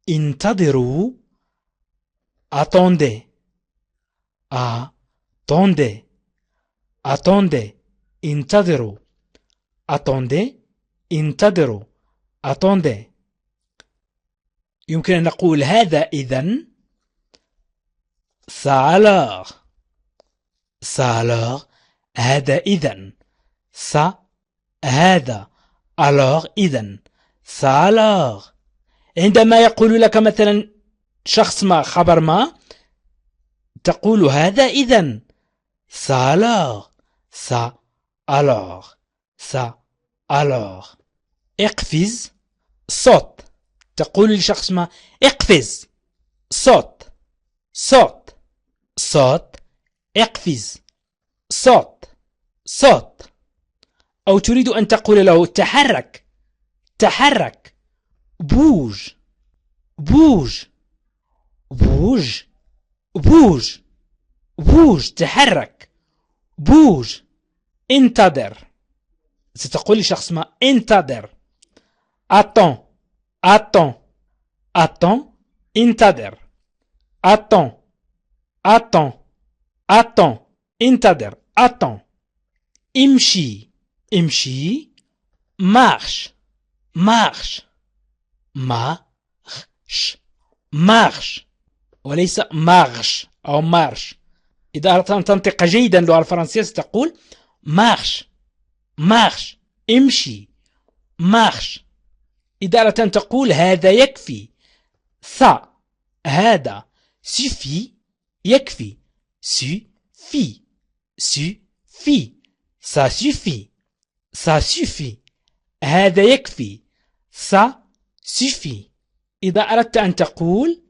انتظروا. attendez. attendez. attendez. انتظروا. attendez. انتظروا. attendez. يمكن أن نقول هذا إذن. ça alors. ça alors. هذا إذن. ça هذا. alors إذن. ça alors. عندما يقول لك مثلا شخص ما خبر ما تقول هذا إذن. ça alors. ça alors. ça alors. اقفز. صوت. تقول لشخص ما اقفز. صوت. صوت. صوت. اقفز. صوت. صوت. أو تريد أن تقول له تحرك. تحرك. بوج. بوج. بوج. بوج. بوج. تحرك. بوج. انتظر. ستقول لشخص ما انتظر. attends. attends. attends. انتظر. attends. attends. attends. انتظر. attends. امشي. امشي. marche. marche. marche. marche. وليس marche أو marche. إذا أردت أن تنطق جيدا اللغة الفرنسية ستقول marche. marche. امشي. marche. إذا أردت أن تقول هذا يكفي. ça هذا. suffit يكفي. suffit. suffit. ça suffit. ça suffit. هذا يكفي. ça suffit. إذا أردت أن تقول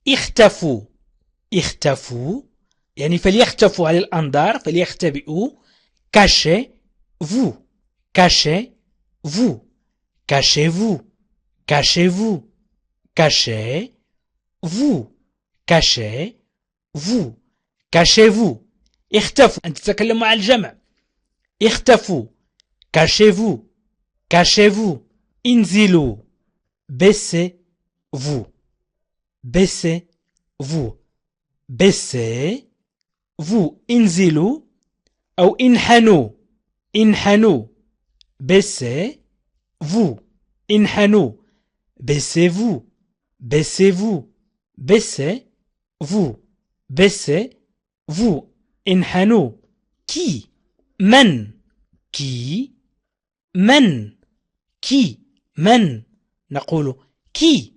اختفوا. اختفوا يعني فليختفوا على الأنظار. فليختبئوا. cachez-vous. cachez-vous. cachez-vous. cachez-vous. cachez-vous. cachez-vous. cachez-vous. اختفوا. أنت تتكلم مع الجمع. اختفوا. cachez-vous. cachez-vous. انزلوا. baissez-vous. baissez-vous. baissez-vous. انزلوا أو انحنوا. انحنوا. baissez-vous. انحنوا. baissez-vous. baissez-vous. baissez-vous. baissez-vous. انحنوا. qui. من. qui. من. qui. من. نقول qui.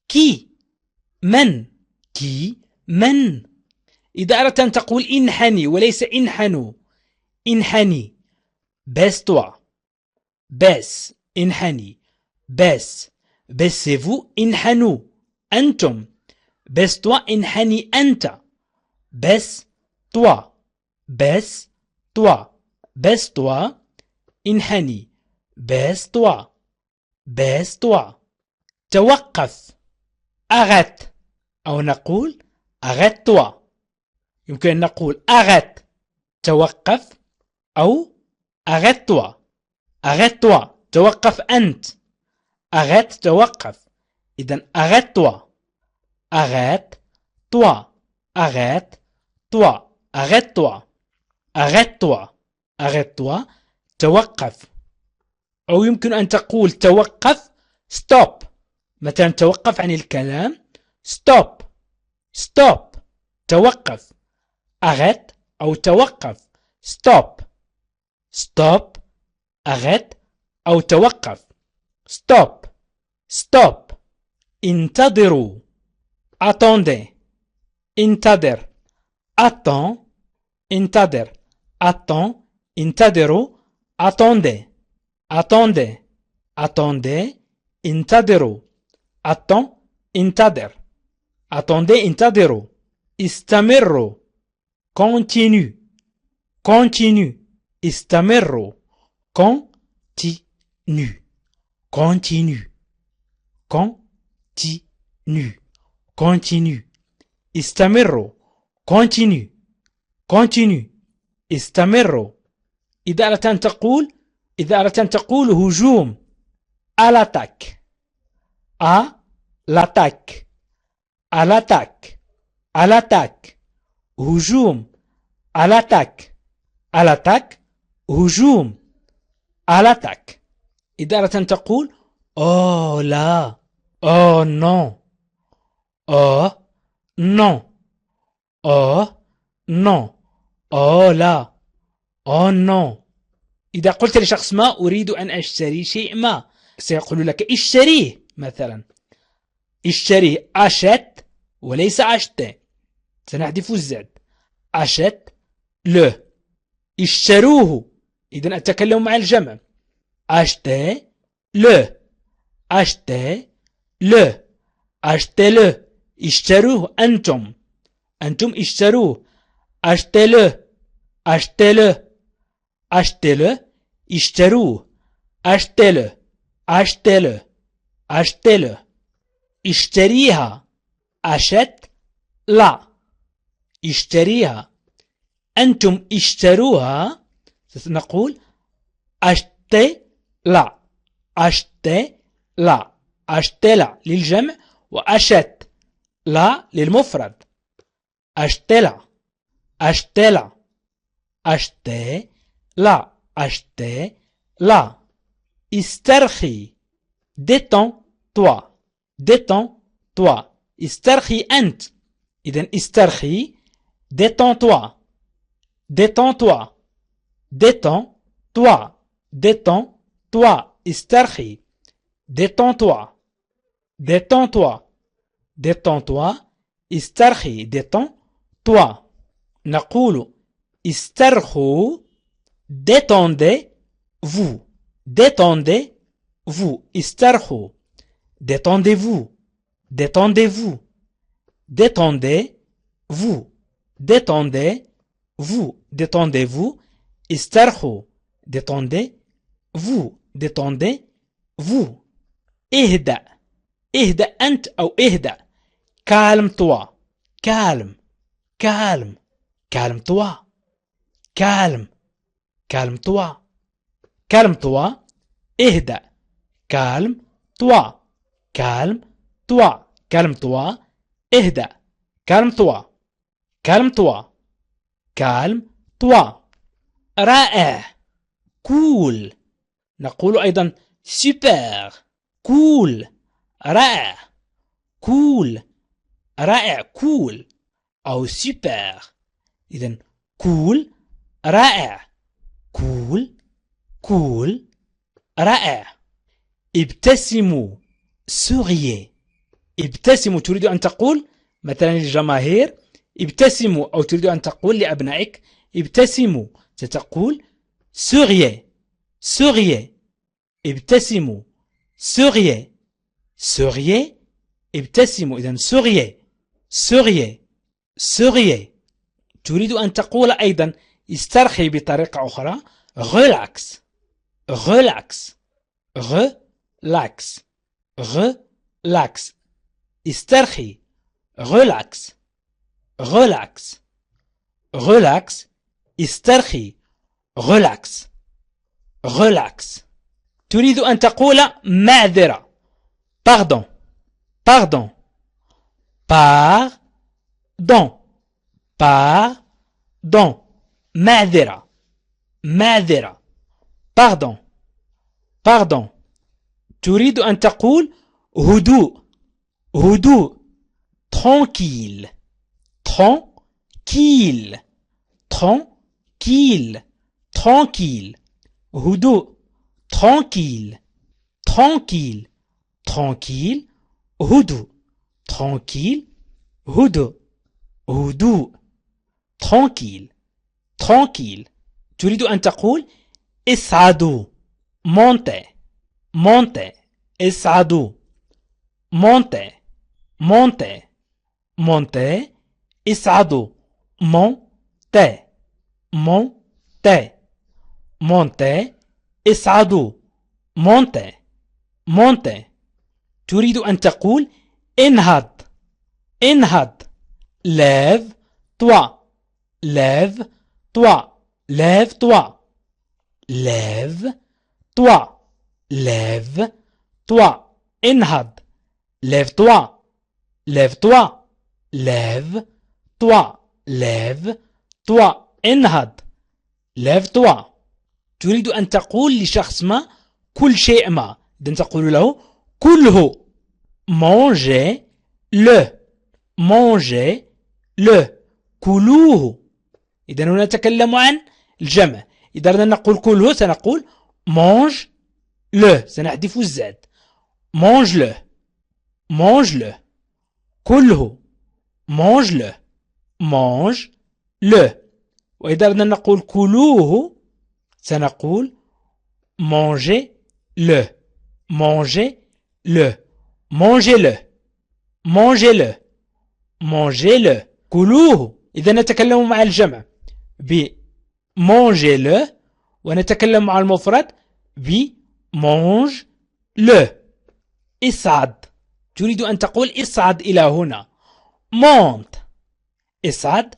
qui. من. qui. من. إذا أردت أن تقول انحني وليس انحنوا. انحني. baisse-toi. baisse. انحني. baisse. baissez-vous. انحنوا. أنتم. baisse-toi. انحني أنت. baisse-toi. baisse-toi. baisse-toi. انحني. baisse-toi. baisse-toi. توقف. arrête. أو نقول arrête-toi. يمكن أن نقول arrête. توقف. أو arrête-toi. arrête-toi. توقف أنت. arrête. توقف. إذن arrête-toi. arrête-toi. arrête-toi. arrête-toi. arrête-toi. arrête-toi. توقف. أو يمكن أن تقول توقف stop. مثلا توقف عن الكلام stop. stop. توقف. arrête أو توقف. stop. stop. arrête أو توقف. stop. stop. انتظروا. attendez. انتظر. attends. انتظر. attends. انتظروا. attendez. attendez. attendez. انتظروا. attends. انتظر. attendez. انتظروا. استمروا. continue. continue. استمروا. continue. continue. continue. continue. استمروا. continue. continue. استمروا. إذا أردت أن تقول هجوم. à l'attaque. à l'attaque, à l'attaque, à l'attaque, هجوم, à l'attaque, à l'attaque, هجوم, à l'attaque. إدارة تقول oh لا, oh non, oh non, oh non, oh لا, oh non. إذا قلت لشخص ما أريد أن أشتري شيء ما سيقول لك اشتريه مثلا. اشتريه أشت وليس أشتي، سنحذف الزد. أشت له. اشتروه إذن أتكلم مع الجمع. أشتي له، أشتي له، أشتي له. اشتروه أنتم، أنتم اشتروه. أشتي له، أشتي له، أشتي له. اشتروه. أشتي له، أشتي له، أشتي له. اشتريها. أشت لا. اشتريها. أنتم اشتروها. نقول أشتي لا، أشتي لا، أشتي لا للجمع، وأشت لا للمفرد. أشتي لا، أشتي لا، أشتي لا، أشتي لا. استرخي. détends-toi. détends-toi. استرخي أنت. إذن استرخي. détends-toi. détends-toi. détends-toi. détends-toi. استرخي. détends-toi. détends-toi. détends-toi. استرخي. détends-toi. نقول استرخوا. détendez-vous. détendez-vous. استرخوا. détendez-vous. détendez-vous. détendez-vous. détendez-vous. détendez-vous. استرخوا. détendez-vous. détendez-vous. اهدأ. اهدأ أنت أو اهدأ. calme-toi. calme. calme. calme-toi. calme. calme-toi. calme-toi. اهدأ. calme-toi. calme-toi. calme-toi. اهدأ. calme-toi. calme-toi. calme-toi. رائع. cool. نقول أيضا super. cool. رائع. cool. رائع. cool أو super. إذن cool رائع. cool. cool رائع. ابتسموا. souriez. ابتسموا تريد أن تقول مثلا للجماهير ابتسموا، أو تريد أن تقول لأبنائك ابتسموا، ستقول souriez. souriez. ابتسموا. souriez. souriez. ابتسموا. إذن souriez. souriez. souriez. تريد أن تقول أيضا استرخي بطريقة أخرى relax. relax. relax. relax. استرخي. relax. relax. relax. استرخي. relax. relax. تريد أن تقول معذرة pardon. pardon. pardon. pardon. معذرة. معذرة. pardon. pardon. تريد أن تقول هدوء. هدوء. tranquille. tranquille. tranquille. tranquille. هدوء. tranquille. tranquille. tranquille. هدوء. tranquille. هدوء. هدوء. tranquille. tranquille. تريد أن تقول اسعدوا. montez. montez. اسعدوا. montez. montez. montez. اسعدوا. montez. montez. montez. اسعدوا. montez. montez. تريد أن تقول انهض. انهض. lève-toi. lève-toi. lève-toi. lève-toi. lève-toi. انهض. lève-toi, lève-toi, lève-toi, lève-toi. انهض. lève-toi. تريد أن تقول لشخص ما كل شيء ما، إذن تقول له كله. mangez-le, mangez-le، كلوه. إذن هنا نتكلم عن الجمع. إذا أردنا نقول كله سنقول mange-le، سنحذف الزاد. mange-le، mange-le، كله. mange-le، mange-le. وإذا أردنا نقول كلوه سنقول mangez-le، mangez-le، mangez-le، mangez-le، mangez-le، كلوه. إذا نتكلم مع الجمع ب mangez-le، ونتكلم مع المفرد ب mange-le. اصعد. تريد أن تقول اصعد إلى هنا. monte. اصعد.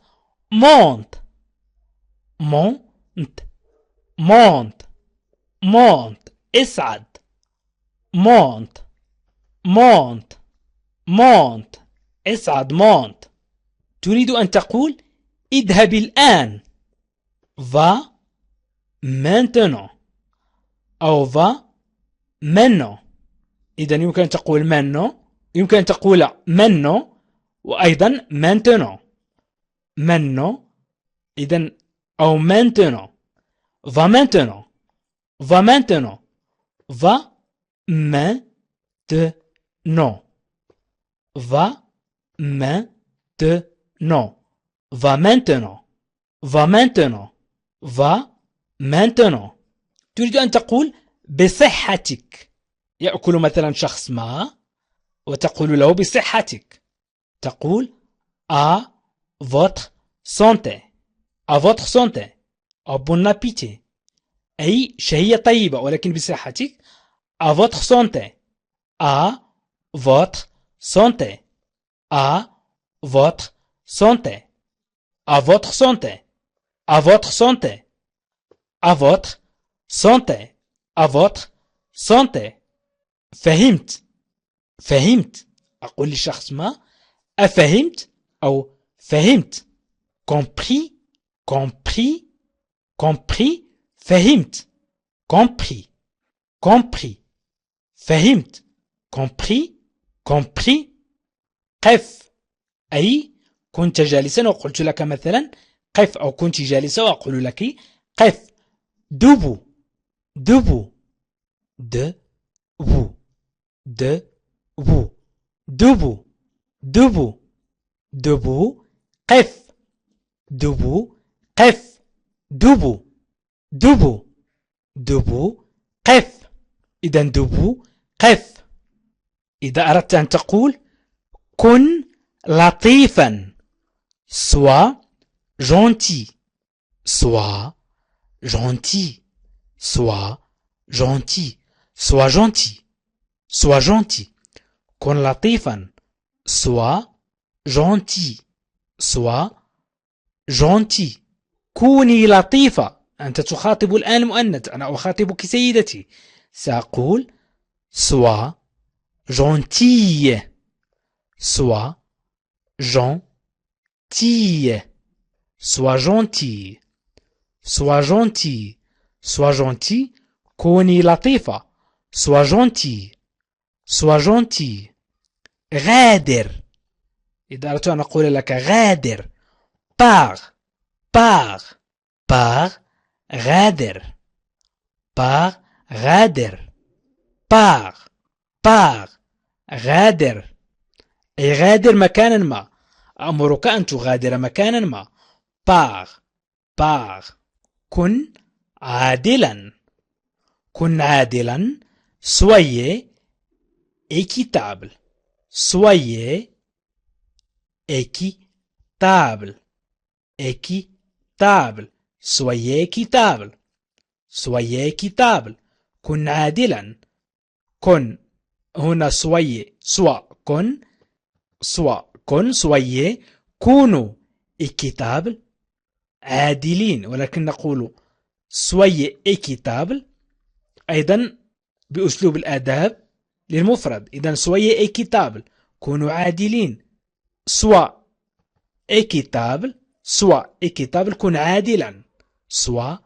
monte. monte. monte. monte. اصعد. monte. monte. monte. اصعد. monte. تريد أن تقول اذهب الآن. va maintenant أو va maintenant. إذا يمكن أن تقول maintenant، يمكن أن تقول maintenant، وأيضا maintenant. maintenant إذا أو maintenant. va maintenant. va maintenant. va maintenant. va maintenant. va maintenant. va maintenant. va maintenant. تريد أن تقول بصحتك. يأكل مثلا شخص ما وتقول له بصحتك. تقول à votre santé. à votre santé. au bon appétit. أي شهية طيبة ولكن بصحتك. à votre santé. à votre santé. à votre santé. à votre santé. à votre santé. à votre santé. à votre santé. فهمت. فهمت. أقول لشخص ما أفهمت أو فهمت. compris. compris. compris. فهمت. compris. compris. فهمت. compris. compris. قف. أي كنت جالسا وقلت لك مثلا قف، أو كنت جالسة وأقول لك قف. debout. debout. debout. debout. debout. debout. debout. قف. debout. قف. debout. debout. debout. قف. إذا debout قف. إذا أردت أن تقول كن لطيفا. sois gentil. sois gentil. sois gentil. sois gentil. sois gentil. كن لطيفا. sois gentil. sois gentil. كوني لطيفة. أنت تخاطب الآن المؤنث، أنا أخاطبك سيدتي. سأقول sois gentille. sois gentille. sois gentil. sois gentil. sois gentil. كوني لطيفة. sois gentil. sois gentil. غادر. إذا أردت أن أقول لك غادر. pars. pars. pars. غادر. pars. غادر. pars. pars. غادر. أي غادر مكانا ما. أمرك أن تغادر مكانا ما. pars. pars. كن عادلا. كن عادلا. soyez équitable. soyez équitable. équitable. soyez équitable. soyez équitable. كن عادلا. كن هنا soyez soit كن soit كن soyez كونوا équitable عادلين، ولكن نقول soyez équitable أيضا بأسلوب الآداب للمفرد. إذن soyez équitable كونوا عادلين. sois équitable كن عادلا. sois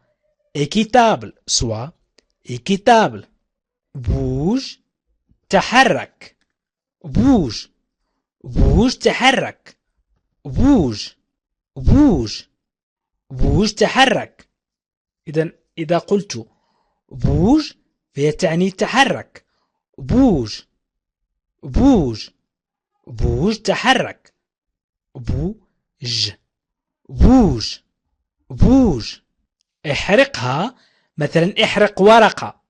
équitable. bouge تحرك. bouge تحرك. bouge تحرك. إذا قلت bouge فهي تعني تحرك. bouge تحرك. bouge احرقها. مثلا احرق ورقة.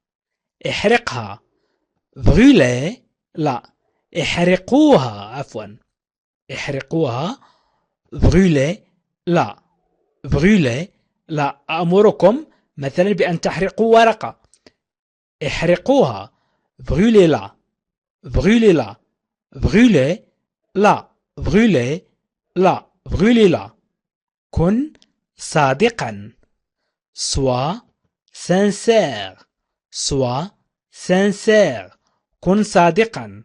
احرقها. brûler لا. احرقوها عفوا. احرقوها. brûler لا. أأمركم مثلا بأن تحرقوا ورقة. احرقوها. brûler لا. كن صادقا. sois sincère. كن صادقا.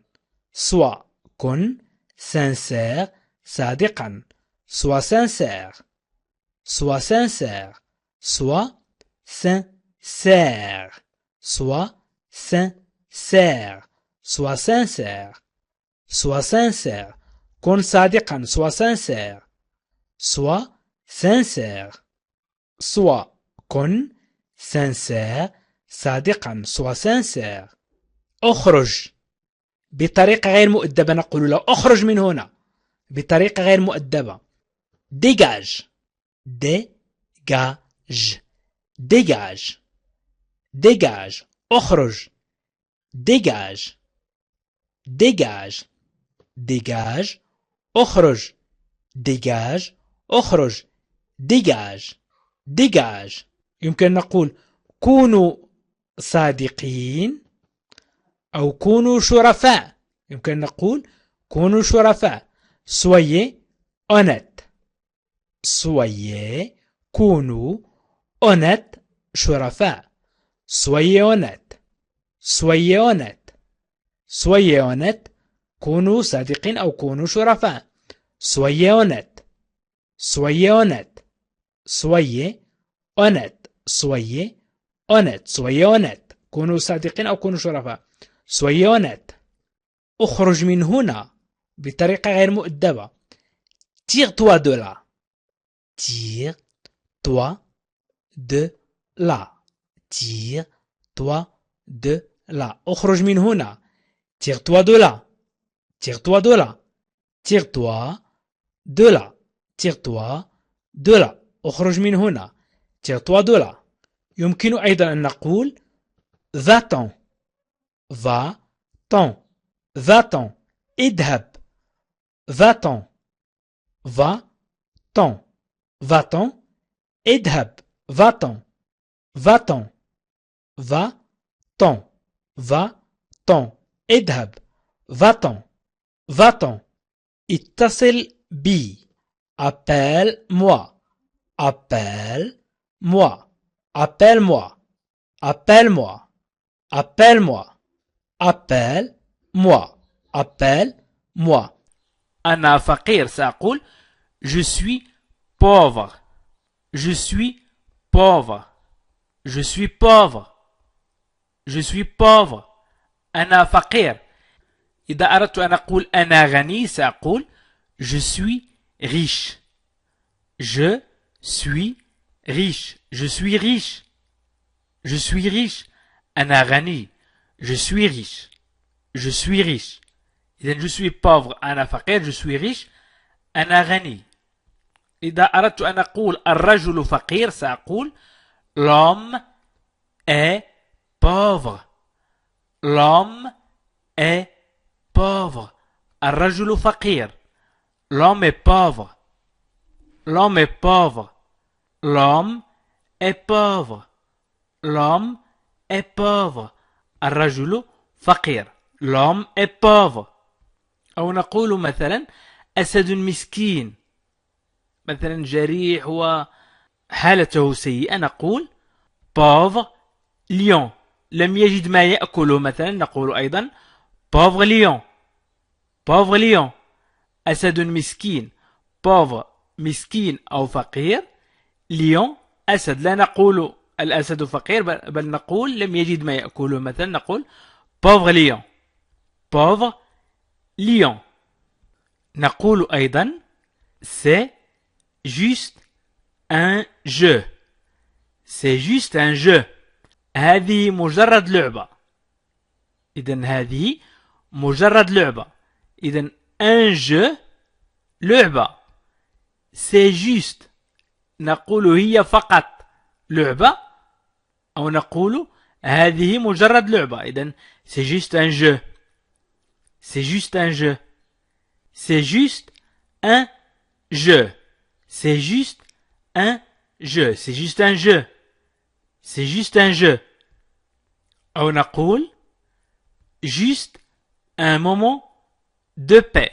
كن sincère صادقا. sois sincère. كن صادقا. sois sincère. كن sincère صادقا. sois sincère. اخرج بطريقة غير مؤدبة. نقول له اخرج من هنا بطريقة غير مؤدبة. dégage. اخرج. dégage. اخرج. dégage. يمكن نقول كونوا صادقين أو كونوا شرفاء. يمكن نقول كونوا شرفاء. soyez honnête. كونوا honnête شرفاء. soyez honnête كونوا صادقين أو كونوا شرفاء. soyez honnête. كونوا صادقين أو كونوا شرفاء. soyez honnête. اخرج من هنا بطريقة غير مؤدبة. tire-toi de là. اخرج من هنا. tire-toi de là. اخرج من هنا. tire-toi de là. يمكن أيضا أن نقول va-t'en. اذهب. va-t'en. اذهب. va-t'en. اذهب. va-t'en. اتصل بي. appelle-moi. أنا فقير. سأقول je suis pauvre. أنا فقير. إذا أردت أن أقول أنا غني سأقول je suis riche. أنا غني. je suis riche. إذا je suis pauvre أنا فقير. je suis riche أنا غني. إذا أردت أن أقول الرجل فقير سأقول l'homme est pauvre. الرجل فقير. l'homme est pauvre. الرجل فقير. l'homme est pauvre. أو نقول مثلا أسد مسكين. مثلا جريح وحالته سيئة نقول pauvre lion. لم يجد ما يأكله مثلا نقول أيضا pauvre lion, pauvre lion. أسد مسكين. pauvre مسكين أو فقير. lion أسد. لا نقول الأسد فقير بل نقول لم يجد ما يأكله. مثلا نقول pauvre lion, pauvre lion. نقول أيضا c'est juste un jeu, c'est juste un jeu. هذه مجرد لعبة. إذن هذه مجرد لعبة. إذن un jeu لعبة. c'est juste نقول هي فقط لعبة أو نقول هذه مجرد لعبة. إذن c'est juste un jeu. c'est juste un jeu. c'est juste un jeu. c'est juste un jeu. c'est juste un jeu. c'est juste un jeu. أو نقول juste un moment de paix.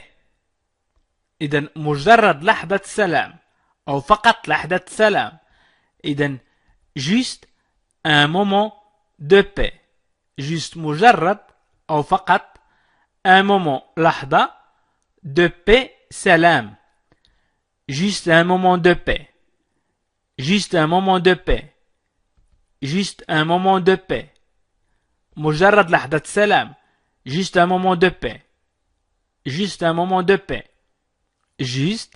إذن مجرد لحظة سلام أو فقط لحظة سلام. إذن juste un moment de paix. juste مجرد أو فقط un moment لحظة de paix سلام. juste un moment de paix. juste un moment de paix. juste un moment de paix. مجرد لحظة سلام. juste un moment de paix. juste un moment de paix. juste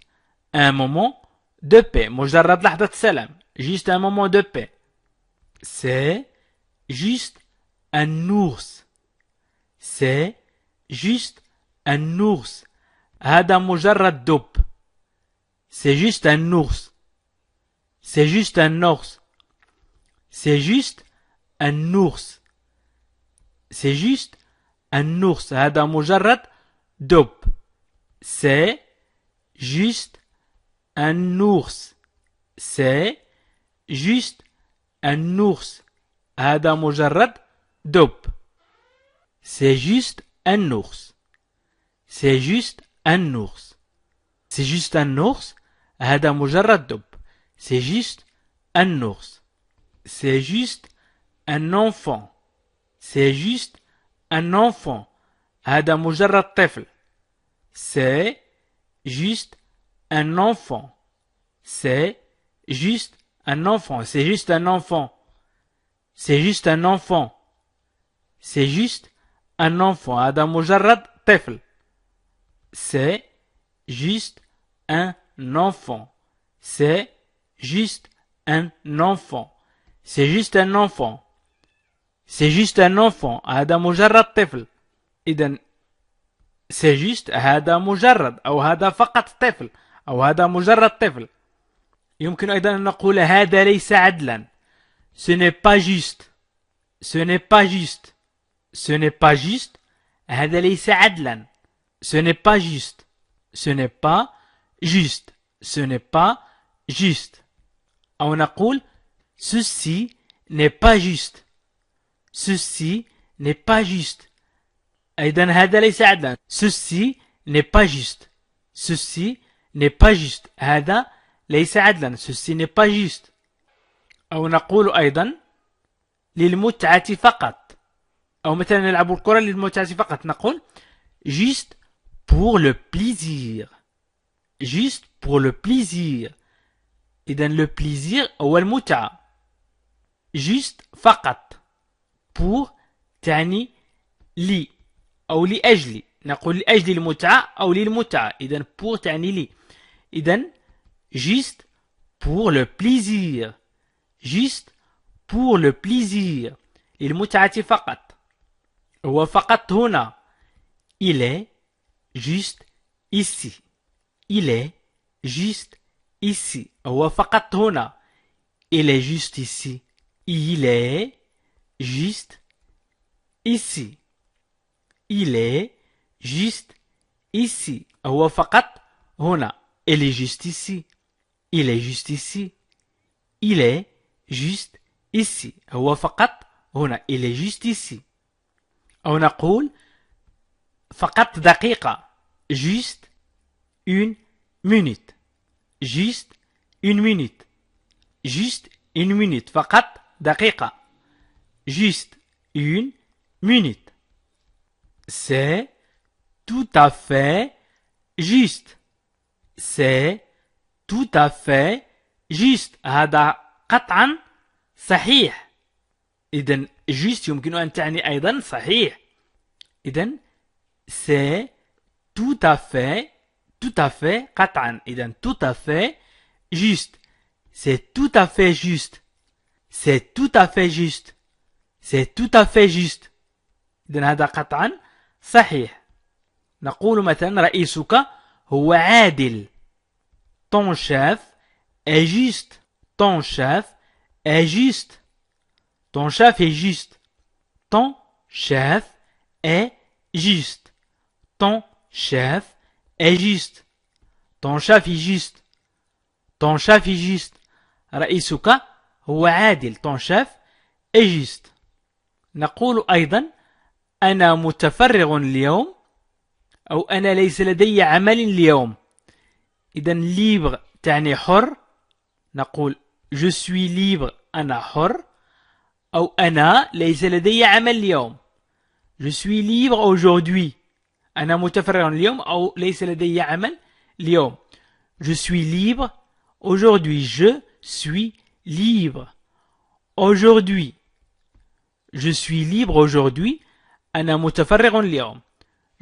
un moment de paix. مجرد لحظة سلام. juste un moment de paix. c'est juste un ours. c'est juste un ours. هذا مجرد دب. c'est juste un ours. c'est juste un ours. c'est juste un ours. c'est juste un ours. هذا مجرد دب. c'est juste un ours. c'est juste un ours. هذا مجرد دب. c'est juste un ours. c'est juste un ours. c'est juste un ours. هذا مجرد دب. c'est juste un ours. c'est juste un enfant. c'est juste un enfant. هذا مجرد طفل. c'est juste un enfant. c'est juste un enfant. c'est juste un enfant. c'est juste un enfant. c'est juste un enfant. هذا مجرد طفل. c'est juste un enfant. c'est juste un enfant. c'est juste un enfant. c'est juste un enfant. هذا مجرد طفل. إذن c'est juste هذا مجرد أو هذا فقط طفل أو هذا مجرد طفل. يمكن أيضا أن نقول هذا ليس عدلا. ce n'est pas juste. ce n'est pas juste. ce n'est pas juste. هذا ليس عدلا. ce n'est pas juste. ce n'est pas juste. ce n'est pas juste. أو نقول ceci n'est pas juste. ceci n'est pas juste. أيضا هذا ليس عدلا. ceci n'est pas juste. ceci n'est pas juste. هذا ليس عدلا. ceci n'est pas juste. أو نقول أيضا للمتعة فقط. أو مثلا نلعب الكرة للمتعة فقط. نقول juste pour le plaisir. juste pour le plaisir. إذا le plaisir هو المتعة. juste فقط. pour تعني لي أو لأجلي. نقول لأجل المتعة أو للمتعة. إذا pour تعني لي. إذا juste pour le plaisir. juste pour le plaisir. للمتعة فقط. هو فقط هنا. il est juste ici. il est juste ici. هو فقط هنا. il est juste ici. il est juste ici. il est juste ici. هو فقط هنا. il est juste ici. il est juste ici. il est juste ici. هو فقط هنا. il est juste ici. أو نقول فقط دقيقة. juste une minute. juste une minute. juste une minute. فقط دقيقة. juste une minute. C'est tout à fait juste. C'est tout à fait juste. هذا قطعا صحيح. إذن juste يمكن أن تعني أيضا صحيح. إذن c'est tout à fait قطعا. إذن tout à fait juste. C'est tout à fait juste. C'est tout à fait juste. C'est tout à fait juste. إذن هذا قطعا صحيح. نقول مثلا رئيسك هو عادل. Ton chef est juste. Ton chef est juste. Ton chef est juste. Ton chef est juste. Ton chef est juste. Ton chef est juste. Ton chef est juste. رئيسك هو عادل. Ton chef est juste. نقول أيضا أنا متفرغ اليوم أو أنا ليس لدي عمل اليوم. إذا libre تعني حر. نقول je suis libre أنا حر. أو أنا ليس لدي عمل اليوم. Je suis libre aujourd'hui. أنا متفرغ اليوم أو ليس لدي عمل اليوم. Je suis libre aujourd'hui. Je suis libre aujourd'hui. Je suis libre aujourd'hui. أنا متفرغ اليوم.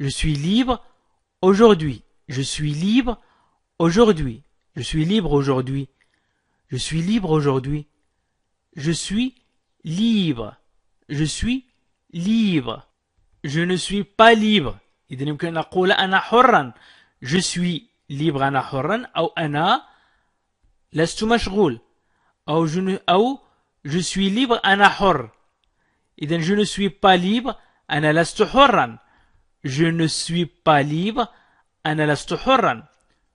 Je suis libre aujourd'hui. Je suis libre aujourd'hui. Je suis libre aujourd'hui. Je suis libre aujourd'hui. Je suis libre. Je suis libre. Je ne suis pas libre. إذا يمكن أن نقول أنا حرا. Je suis libre أنا حرا. أو أنا لست مشغول. أو je suis libre أنا حر. إذا je ne suis pas libre أنا لست حرا. Je ne suis pas libre أنا لست حرا.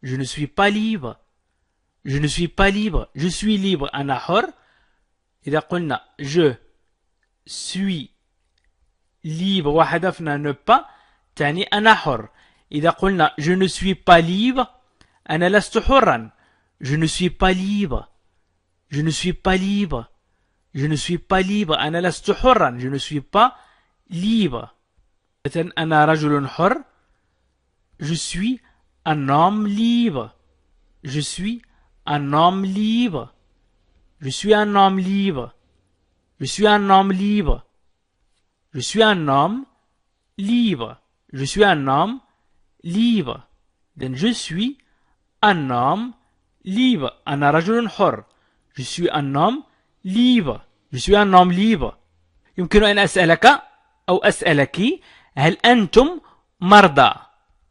Je ne suis pas libre. Je ne suis pas libre. Je suis libre أنا حر. إذا قلنا je suis libre وحذفنا ne pas تعني أنا حر. إذا قلنا je ne suis pas libre أنا لست حرا. Je ne suis pas libre. Je ne suis pas libre. Je ne suis pas libre أنا لست حرا. Je ne suis pas libre. مثلا أنا رجل حر. Je suis un homme libre. Je suis un homme libre. Je suis un homme libre. Je suis un homme libre. Je suis un homme libre. Je suis un homme libre. Donc je suis un homme libre. أنا رجل حر. Je suis un homme libre. Je suis un homme libre. يمكن أن أسألك أو أسألك هل أنتم مرضى؟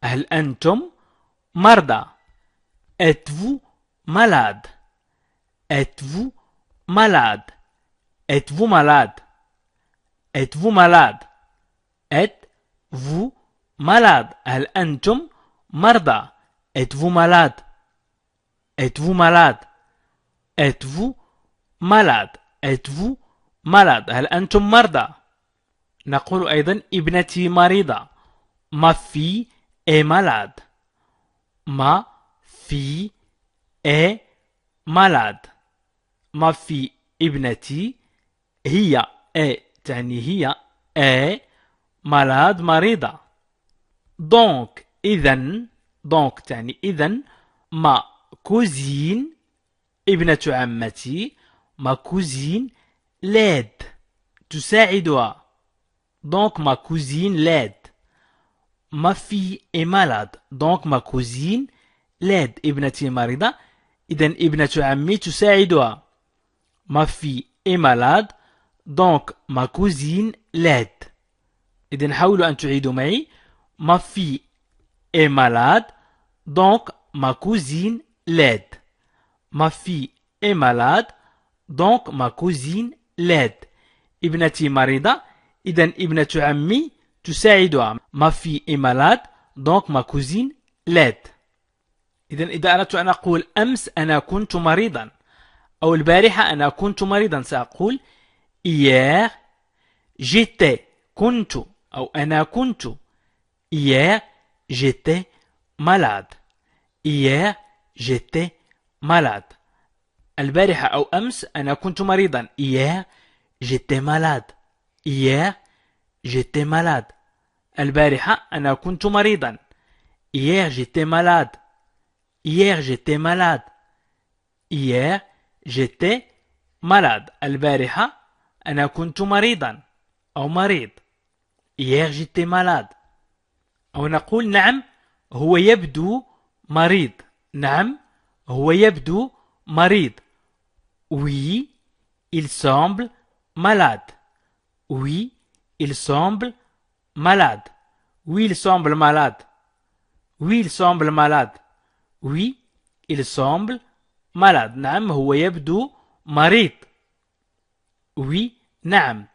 هل أنتم مرضى؟ Êtes-vous malade? Êtes-vous malade? Êtes-vous malade? Êtes-vous malade? Êtes-vous malade? هل أنتم مرضى؟ Êtes-vous malade? Êtes-vous malade? Êtes-vous malade? Êtes-vous malade? هل أنتم مرضى؟ نقول أيضا ابنتي مريضة. Ma fille est malade. Ma fille est malade. Ma fille ابنتي هي تعني هي est malade مريضة. Donc إذن تعني إذن ma cousine ابنة عمتي ma cousine l'aide تساعدها. Donc ma cousine l'aide. Ma fille est malade. Donc ma cousine l'aide. ابنتي مريضة. إذن ابنة عمي تساعدها. Ma fille est malade. Donc ma cousine l'aide. إذن حاولوا أن تعيدوا معي. Ma fille est malade. Donc ma cousine l'aide. Ma fille est malade. Donc ma cousine l'aide. ابنتي مريضة. إذن ابنة عمي تساعدها. Ma fille est malade. Donc ma cousine l'aide. إذن إذا أردت أن أقول أمس أنا كنت مريضا أو البارحة أنا كنت مريضا سأقول hier j'étais كنت أو أنا كنت. Hier j'étais malade. Hier j'étais malade. البارحة أو أمس أنا كنت مريضا. Hier j'étais malade. Hier j'étais malade. البارحة أنا كنت مريضا. Hier j'étais malade. Hier j'étais malade. Hier j'étais malade. البارحة أنا كنت مريضا أو مريض. Hier j'étais malade. أو نقول نعم هو يبدو مريض. نعم هو يبدو مريض. Oui, il semble malade. Oui, il semble malade. Oui, il semble malade. Oui, il semble malade. Oui, il semble malade. نعم هو يبدو مريض. Oui, نعم.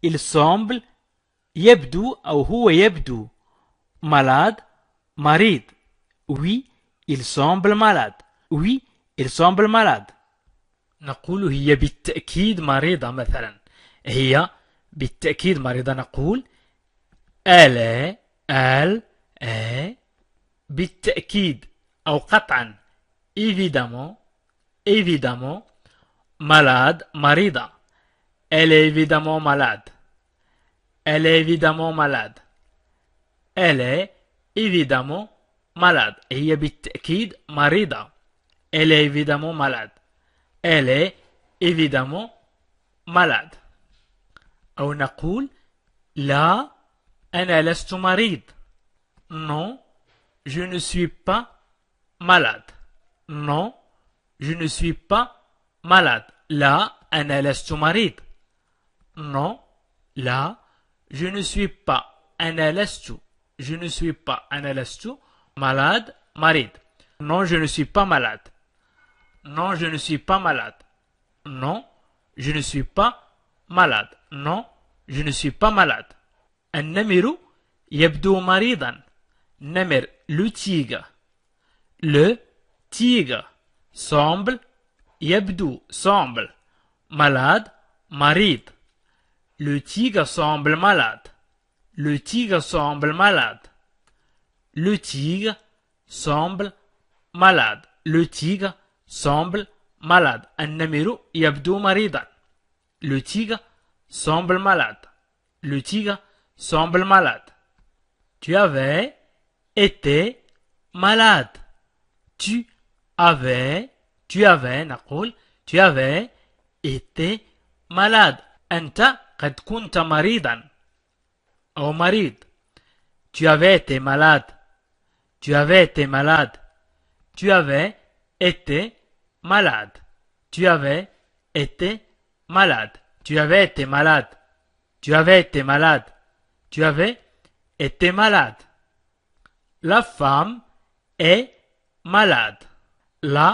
Il semble يبدو أو هو يبدو malade مريض. Oui, il semble malade. Oui, il semble malade. نقول هي بالتأكيد مريضة مثلا. هي بالتأكيد مريضة نقول elle est بالتأكيد أو قطعا évidemment malade مريضة. Elle est évidemment malade. Elle est évidemment malade. Elle est évidemment malade. هي بالتأكيد مريضة. Elle est évidemment malade. Elle est évidemment malade. أو نقول لا أنا لست مريض. Non, je ne suis pas malade. Non, je ne suis pas malade. لا أنا لست مريض. Non, لا je ne suis pas. أنا لست. Je ne suis pas. أنا لست malade مريض. Non, je ne suis pas malade. Non, je ne suis pas malade. Non, je ne suis pas malade. Non, je ne suis pas malade. النمر يبدو مريضا. نمر le tigre. Le tigre semble يبدو semble malade مريض. Le tigre semble malade. Le tigre semble malade. Le tigre semble malade. Le tigre semble malade. النمر يبدو مريضا. Le tigre semble malade. Le tigre semble malade. Tu avais été malade. Tu avais نقول tu avais été malade. أنت قد كنت مريضا أو مريض. Tu avais été malade. Tu avais été malade. Tu avais été malade. Tu avais été malade. Tu avais été malade. Tu avais été malade. Tu avais été malade. La femme est malade. La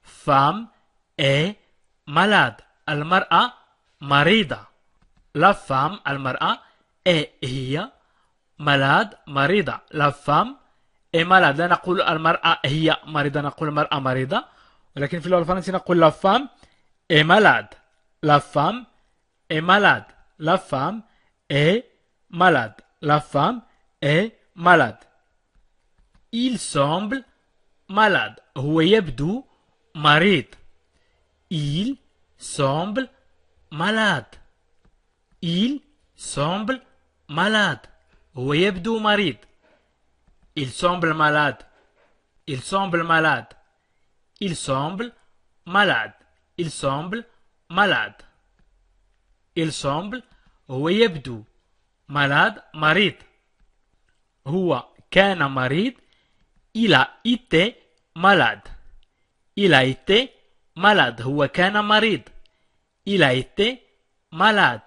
femme est malade. المرأة مريضة. La femme المرأة est هي malade مريضة. La femme est malade. لا نقول المرأة هي مريضة نقول المرأة مريضة. ولكن في اللغة الفرنسية نقول la femme est malade. La femme est malade. La femme est malade. La femme est malade. Il semble malade. هو يبدو مريض. Il semble malade. Il semble malade. هو يبدو مريض. Il semble malade. Il semble malade. Il semble malade. Il semble malade. Il semble هو يبدو malade مريض. هو كان مريض. Il a été malade. Il a été malade. هو كان مريض. Il a été malade.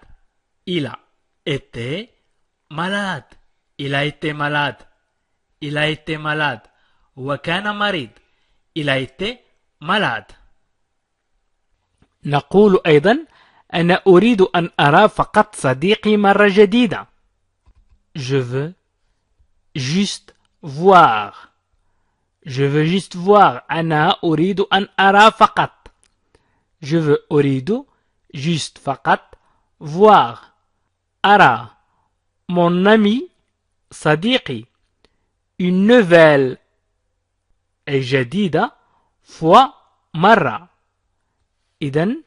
Il a été malade. Il a été malade. Il a été malade. هو كان مريض. Il a été malade. نقول أيضا أنا أريد أن أرى فقط صديقي مرة جديدة. Je veux juste voir. Je veux juste voir. أنا أريد أن أرى فقط. Je veux أريد juste فقط voir. أرى mon ami صديقي. Une nouvelle جديدة fois مرة. إذن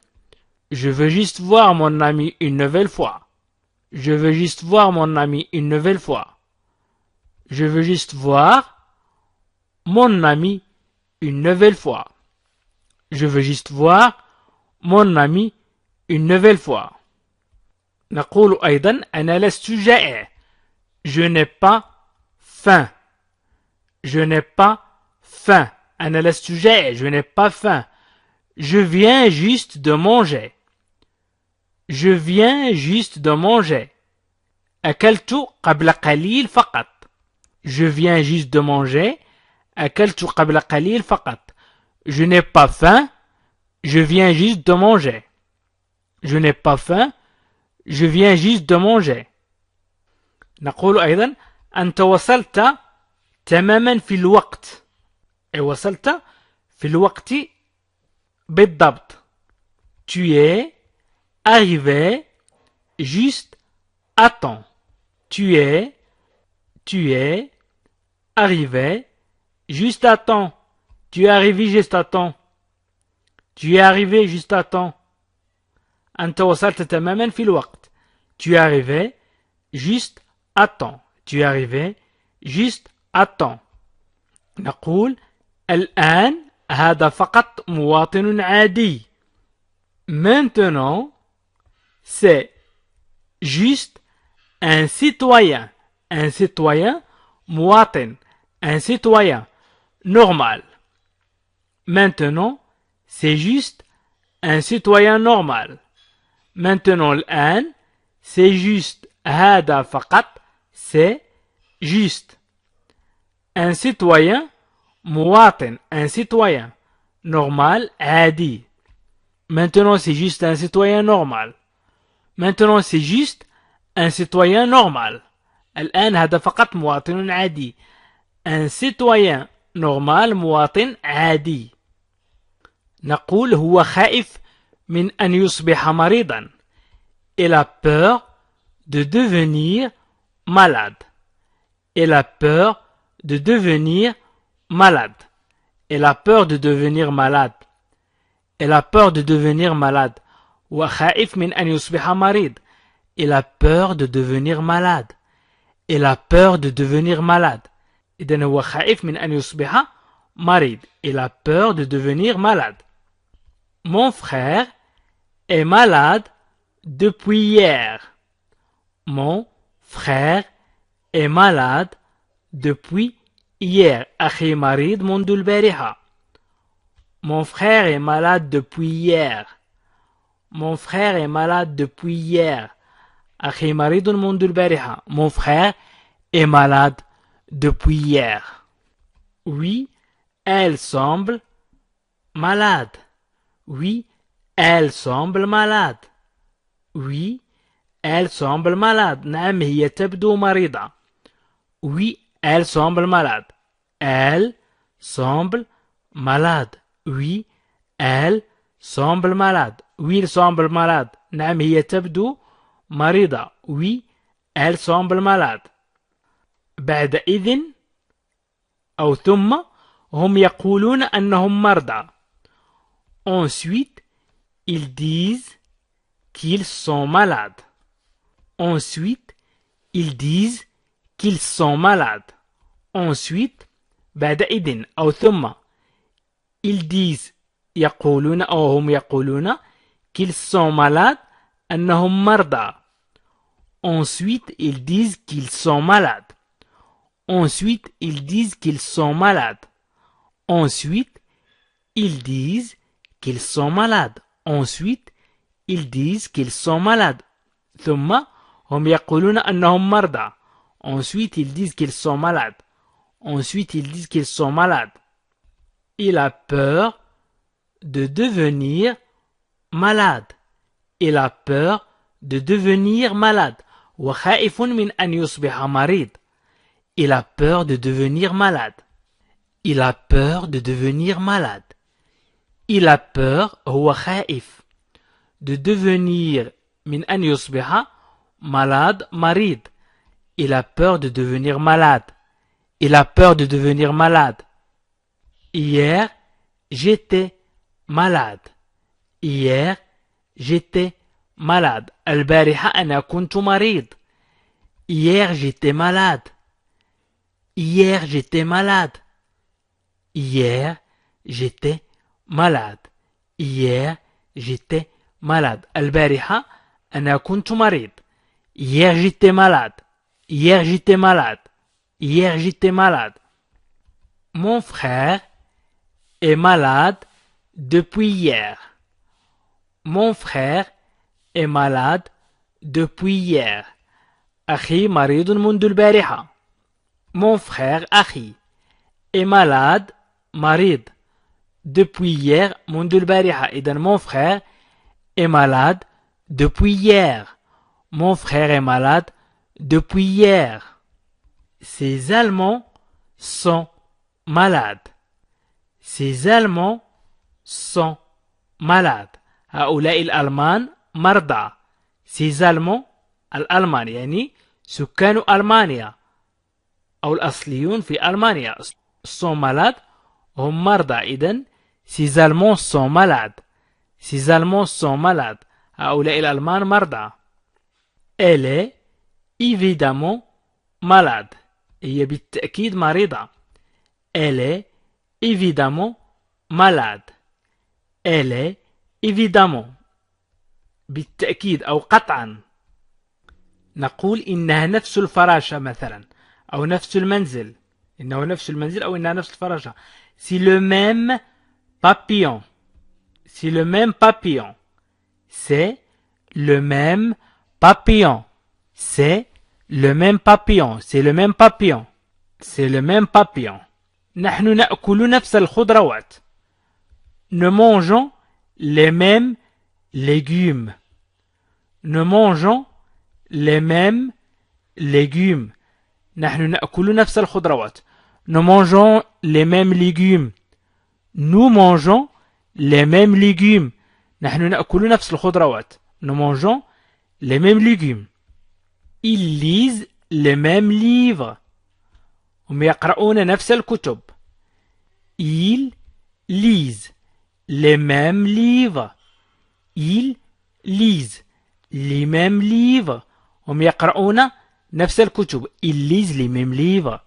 je veux juste voir mon ami une nouvelle fois. Je veux juste voir mon ami une nouvelle fois. Je veux juste voir mon ami une nouvelle fois. Je veux juste voir mon ami une nouvelle fois. نقول أيضا أنا لست جائع. Je n'ai pas faim. Je n'ai pas faim. أنا لست جائع. Je n'ai pas faim. Je viens juste de manger. Je viens juste de manger. أكلت قبل قليل فقط. Je viens juste de manger. أكلت قبل قليل فقط. Je n'ai pas faim. Je viens juste de manger. Je n'ai pas faim. Je viens juste de manger. نقول أيضا أنت وصلت تماما في الوقت. أي وصلت في الوقت بالضبط. Tu es arrivé juste à temps. Tu es arrivé juste à temps. Tu es arrivé juste à temps. Tu es arrivé juste à temps. أنت وصلت تماما في الوقت. Tu es arrivé juste à temps. Tu es arrivé juste à temps. نقول الآن هذا فقط مواطن عادي. Maintenant, c'est juste un citoyen. Un citoyen مواطن. Un citoyen normal. Maintenant, c'est juste un citoyen normal. Maintenant, الآن, c'est juste هذا فقط, c'est juste un citoyen مواطن, un citoyen normal عادي. Maintenant, c'est juste un citoyen normal. Maintenant, c'est juste un citoyen normal. الآن هذا فقط مواطن عادي. Un citoyen normal مواطن عادي. نقول هو خائف من أن يصبح مريضا. Il a peur de devenir malade. Il a peur de devenir malade. Il a peur de devenir malade. Il a peur de devenir malade. هو خائف من أن يصبح مريض. Il a peur de devenir malade. Il a peur de devenir malade. إذن هو خائف من أن يصبح مريض. Il a peur de devenir malade. Mon frère est malade depuis hier. Mon frère est malade depuis hier. أخي مريض منذ البارحة. Mon frère est malade depuis hier. Mon frère est malade depuis hier. أخي مريض منذ البارحة. Mon frère est malade depuis hier. Oui, elle semble malade. Oui, elle semble malade. Oui, elle semble malade. نعم هي تبدو مريضة. Oui, elle semble malade. Elle semble malade. Oui, elle semble malade. Oui, elle semble malade. نعم هي تبدو مريضة. Oui, elle semble malade. بعد إذن أو ثم هم يقولون أنهم مرضى. Ensuite, ils disent qu'ils sont malades. Ensuite, ils disent qu'ils sont malades. Ensuite, بعد إذن أو ثم ils disent يقولون أو هم يقولون qu'ils sont malades أنهم مرضى. Ensuite, ils disent qu'ils sont malades. Ensuite, ils disent qu'ils sont malades. Ensuite, ils disent qu'ils sont malades. Ensuite, ils disent qu'ils sont malades. ثم هم يقولون أنهم مرضى. Ensuite, ils disent qu'ils sont malades. Ensuite, ils disent qu'ils sont malades. Il a peur de devenir malade. Il a peur de devenir malade. وخائف من أن يصبح مريض. Il a peur de devenir malade. Il a peur de devenir malade. Il a peur هو خائف de devenir من أن يصبح malade مريض. Il a peur de devenir malade. Il a peur de devenir malade. Hier, j'étais malade. Hier, j'étais malade. البارحة أنا كنت مريض. Hier, j'étais malade. Hier, j'étais malade. Hier, j'étais malade. Hier, j'étais malade. البارحة أنا كنت مريض. Hier, j'étais malade. Hier, j'étais malade. Hier, j'étais malade. Mon frère est malade depuis hier. Mon frère est malade depuis hier. أخي مريض منذ البارحة. Mon frère أخي est malade مريض depuis hier منذ البارحة. إذن mon frère est malade depuis hier. Mon frère est malade depuis hier. Ces Allemands sont malades. Ces Allemands sont malades. هؤلاء الألمان مرضى. Ces Allemands الألمان يعني سكان ألمانيا أو الأصليون في ألمانيا sont malades هم مرضى. إذن ces Allemands sont malades. Ces Allemands sont malades. هؤلاء الألمان مرضى. Elle est évidemment malade. هي بالتأكيد مريضة. Elle est évidemment malade. Elle est évidemment بالتأكيد أو قطعا. نقول إنها نفس الفراشة مثلا أو نفس المنزل. إنه نفس المنزل أو إنها نفس الفراشة. C'est le même papillon. C'est le même papillon. C'est le même papillon. C'est le même papillon. C'est le même papillon. C'est le même papillon. نحن نأكل نفس الخضروات. Nous mangeons les mêmes légumes. Nous mangeons les mêmes légumes. نحن نأكل نفس الخضروات. Nous mangeons les mêmes légumes. Nous mangeons les mêmes légumes. نحن نأكل نفس الخضروات. Nous mangeons les mêmes légumes. Ils lisent les mêmes livres. هم يقرؤون نفس الكتب. Ils lisent les mêmes livres. Ils lisent les mêmes livres. هم يقرؤون نفس الكتب. Ils lisent les mêmes livres.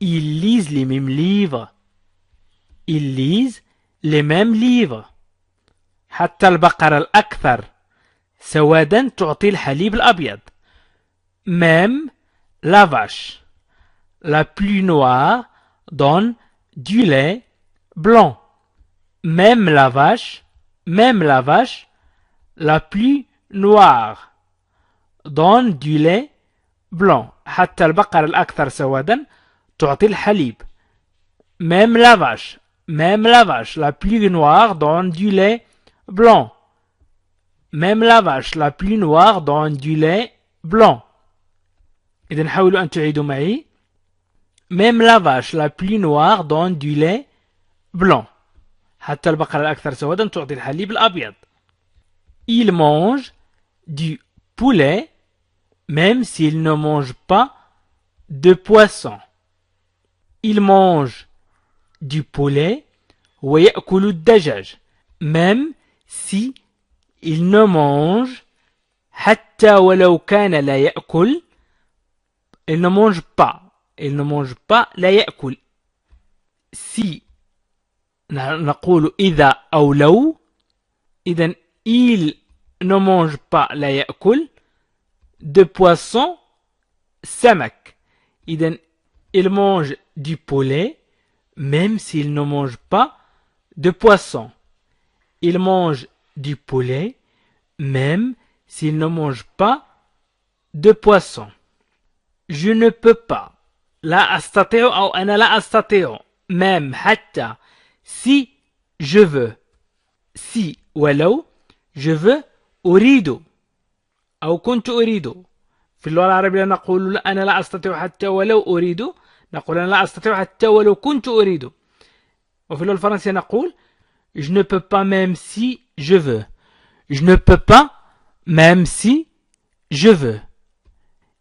Ils lisent les mêmes livres. Ils lisent les mêmes livres. حتى البقرة الأكثر سوادا تعطي الحليب الأبيض. Même la vache la plus noire donne du lait blanc. Même la vache la plus noire donne du lait blanc. حتى البقرة الأكثر سوادا تعطي الحليب. Même la vache la plus noire donne du lait blanc. Même la vache la plus noire donne du lait blanc. إذن حاولوا أن تعيدوا معي. Même la vache la plus noire donne du lait blanc. حتى البقرة الأكثر سوادا تعطي الحليب الأبيض. Il mange du poulet même s'il ne mange pas de poisson. Il mange du poulet ويأكل الدجاج. Même si il ne mange حتى ولو كان لا يأكل. Il ne mange pas. Il ne mange pas لا يأكل. Si نقول إذا أو لو. إذن il ne mange pas لا يأكل de poisson سمك. إذن il mange du poulet même s'il ne mange pas de poisson. Il mange du poulet même s'il ne mange pas de poisson. Je ne peux pas. لا أستطيع أو أنا لا أستطيع. Même حتى si je veux. Si ولو je veux أريد أو كنت أريد. في اللغة العربية نقول أنا لا أستطيع حتى ولو أريد. نقول أنا لا أستطيع حتى ولو كنت أريد. وفي اللغة الفرنسية نقول je ne peux pas même si je veux. Je ne peux pas même si je veux.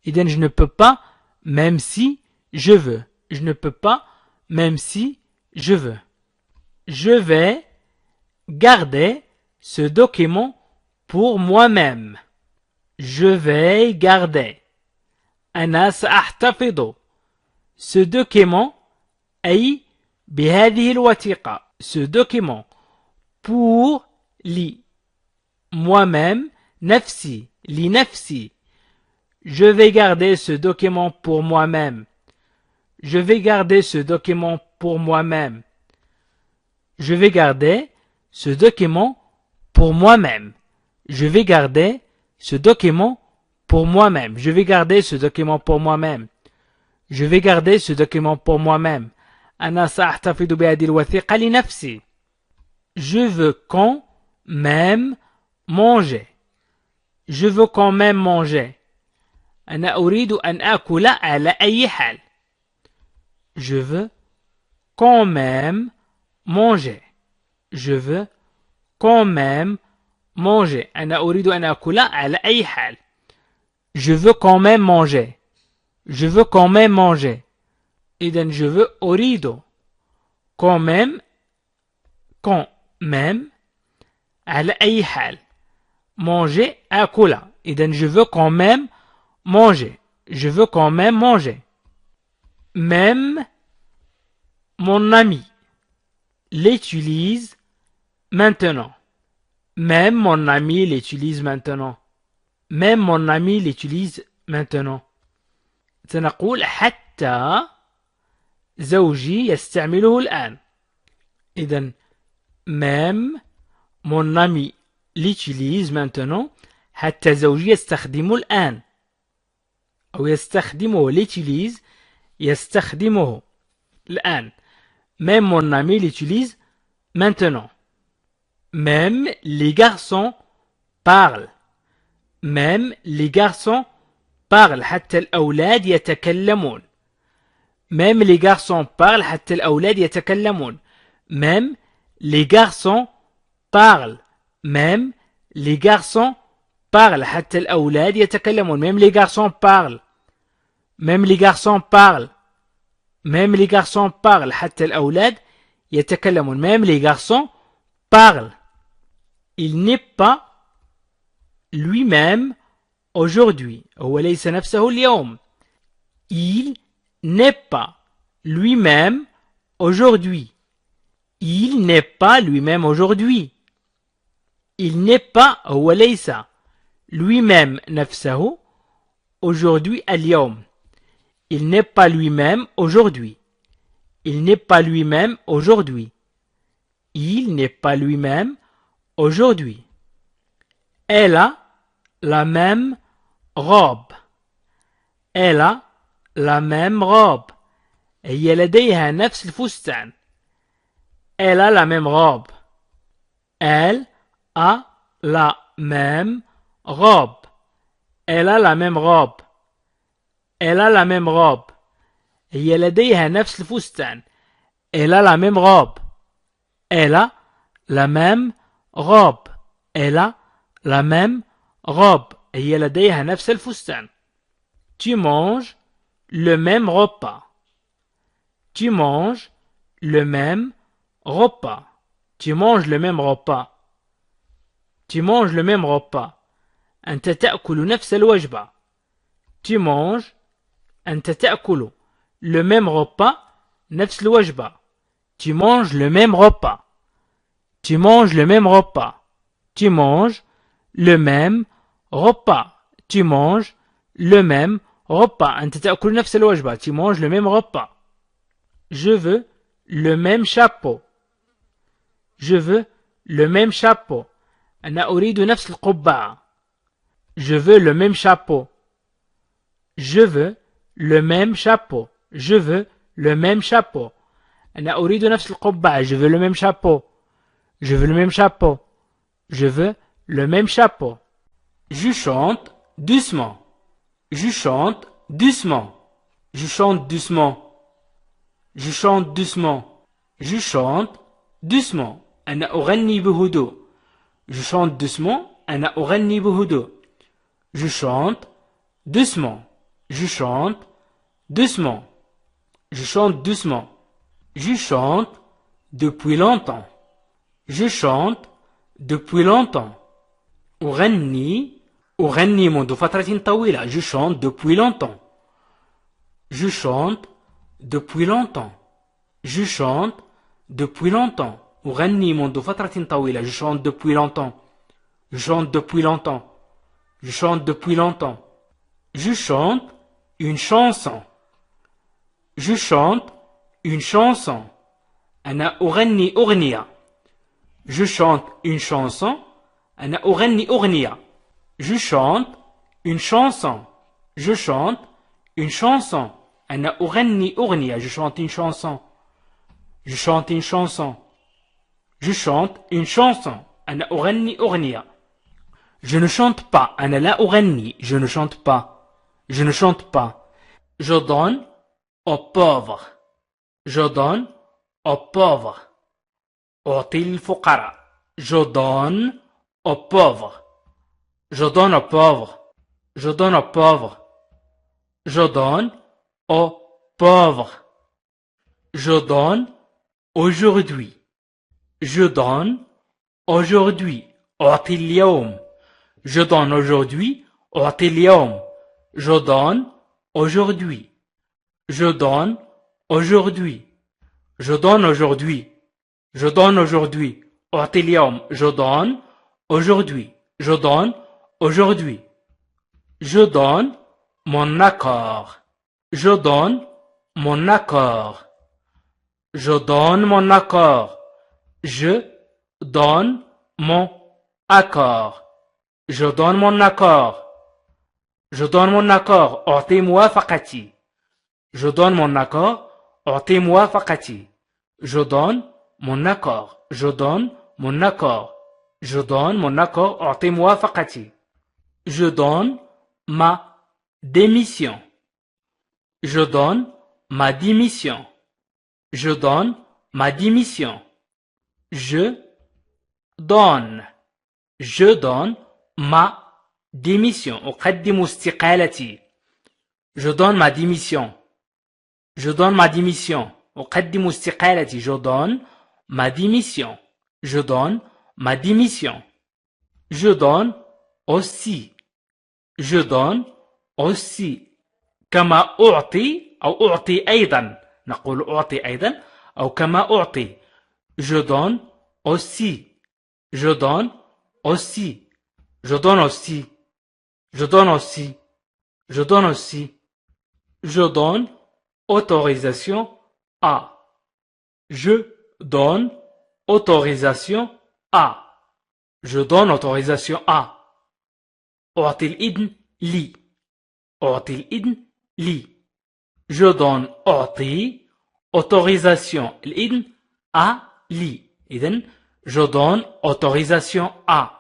إذن je ne peux pas même si je veux. Je ne peux pas même si je veux. Je vais garder ce document pour moi-même. Je vais garder. أنا سأحتفظ ce document أي بهذه الوثيقة ce document pour لي moi-même نفسي لنفسي je vais garder ce document pour moi-même je vais garder ce document pour moi-même je vais garder ce document pour moi-même je vais garder ce document pour moi-même je vais garder ce document pour moi-même je vais garder ce document pour moi-même أنا سأحتفظ بهذه الوثيقة لنفسي je veux quand même manger je veux quand même manger أنا أريد أن آكل على أي حال je veux quand même manger je veux quand même manger أنا أريد أن آكل على أي حال je veux quand même manger je veux quand même manger إذن je veux أريد quand même على أي حال manger آكل إذن je veux quand même manger je veux quand même manger même mon ami l'utilise maintenant même mon ami l'utilise maintenant même mon ami l'utilise maintenant سنقول حتى زوجي يستعمله الآن إذن même mon ami l'utilise maintenant حتى زوجي يستخدمه الآن أو يستخدمه l'utilise يستخدمه الآن même mon ami l'utilise maintenant même les garçons parlent même les garçons parlent حتى الأولاد يتكلمون même les garçons parlent حتى الأولاد يتكلمون même les garçons parlent même les garçons parlent حتى الأولاد يتكلمون même les garçons parlent même les garçons parlent même les garçons parlent حتى الأولاد يتكلمون même les garçons parlent il n'est pas lui-même aujourd'hui هو ليس نفسه اليوم il n'est pas lui-même aujourd'hui il n'est pas lui-même aujourd'hui il n'est pas هو ليس lui-même نفسه aujourd'hui اليوم il n'est pas lui-même aujourd'hui il n'est pas lui-même aujourd'hui il n'est pas lui-même aujourd'hui elle a la même robe elle a la même robe هي لديها نفس الفستان elle a la même robe elle a la même robe elle a la même robe elle a la même robe هي لديها نفس الفستان elle a la même robe elle a la même robe elle a la même robe هي لديها نفس الفستان tu manges le même repas tu manges le même repas tu manges le même repas tu manges le même repas أنت تأكل نفس الوجبة tu manges أنت تأكل le même repas نفس الوجبة tu manges le même repas tu manges le même repas tu manges le même repas tu manges le même repas أنت تأكل نفس الوجبة tu manges le même repas je veux le même chapeau je veux le même chapeau أنا أريد نفس القبعة je veux le même chapeau je veux le même chapeau je veux le même chapeau أنا أريد نفس القبعة je veux le même chapeau je veux le même chapeau je veux le même chapeau je chante doucement je chante doucement je chante doucement je chante doucement je chante doucement أنا أغني بهدوء je chante doucement أنا أغني بهدوء je chante doucement je chante doucement je chante doucement je chante depuis longtemps je chante depuis longtemps أغني منذ فترة طويلة je chante depuis longtemps je chante depuis longtemps. Je chante depuis longtemps. أغني منذ فترة طويلة. Je chante depuis longtemps. Je chante depuis longtemps. Je chante depuis longtemps. Je chante une chanson. Je chante une chanson. أنا أغني أغنية. Je chante une chanson. أنا أغني أغنية. Je chante une chanson. Je chante une chanson. أنا أغني أغنية. Je chante une chanson. Je chante une chanson. Je chante une chanson. أنا أغني أغنية. Je ne chante pas. أنا لا أغني. Je ne chante pas. Je ne chante pas. Je donne aux pauvres. Je donne aux pauvres. أعطي الفقراء. Je donne aux pauvres. Je donne aux pauvres. Je donne aux pauvres. Je donne aux pauvres. Je donne aujourd'hui. Je donne aujourd'hui. أعطي اليوم. Je donne aujourd'hui. أعطي اليوم. Je donne aujourd'hui. Je donne aujourd'hui. Je donne aujourd'hui. Je donne aujourd'hui. أعطي اليوم. Je donne aujourd'hui. Je donne aujourd'hui. Je donne mon accord. Je donne mon accord. Je donne mon accord. Je donne mon accord. Je donne mon accord. Je donne mon accord. أعطي موافقتي. Je donne mon accord. أعطي موافقتي. Je donne mon accord. Je donne mon accord. Je donne mon accord. أعطي موافقتي. Je donne ma démission. Je donne ma démission. Je donne ma démission. Je donne. Je donne ma démission. أقدم استقالتي. Je donne ma démission. Je donne ma démission. أقدم استقالتي. Je donne ma démission. Je donne ma démission. Je donne aussi. Je donne aussi. كما أعطي أو أعطي أيضا. نقول أعطي أيضا أو كما أعطي. Je donne aussi. Je donne aussi. Je donne aussi. Je donne aussi. Je donne aussi. Je donne autorisation à. Je donne autorisation à. Je donne autorisation à. أعطي الإذن لي. أعطي الإذن لي. Je donne أعطي autorisation الإذن à لي. إذن je donne autorisation à.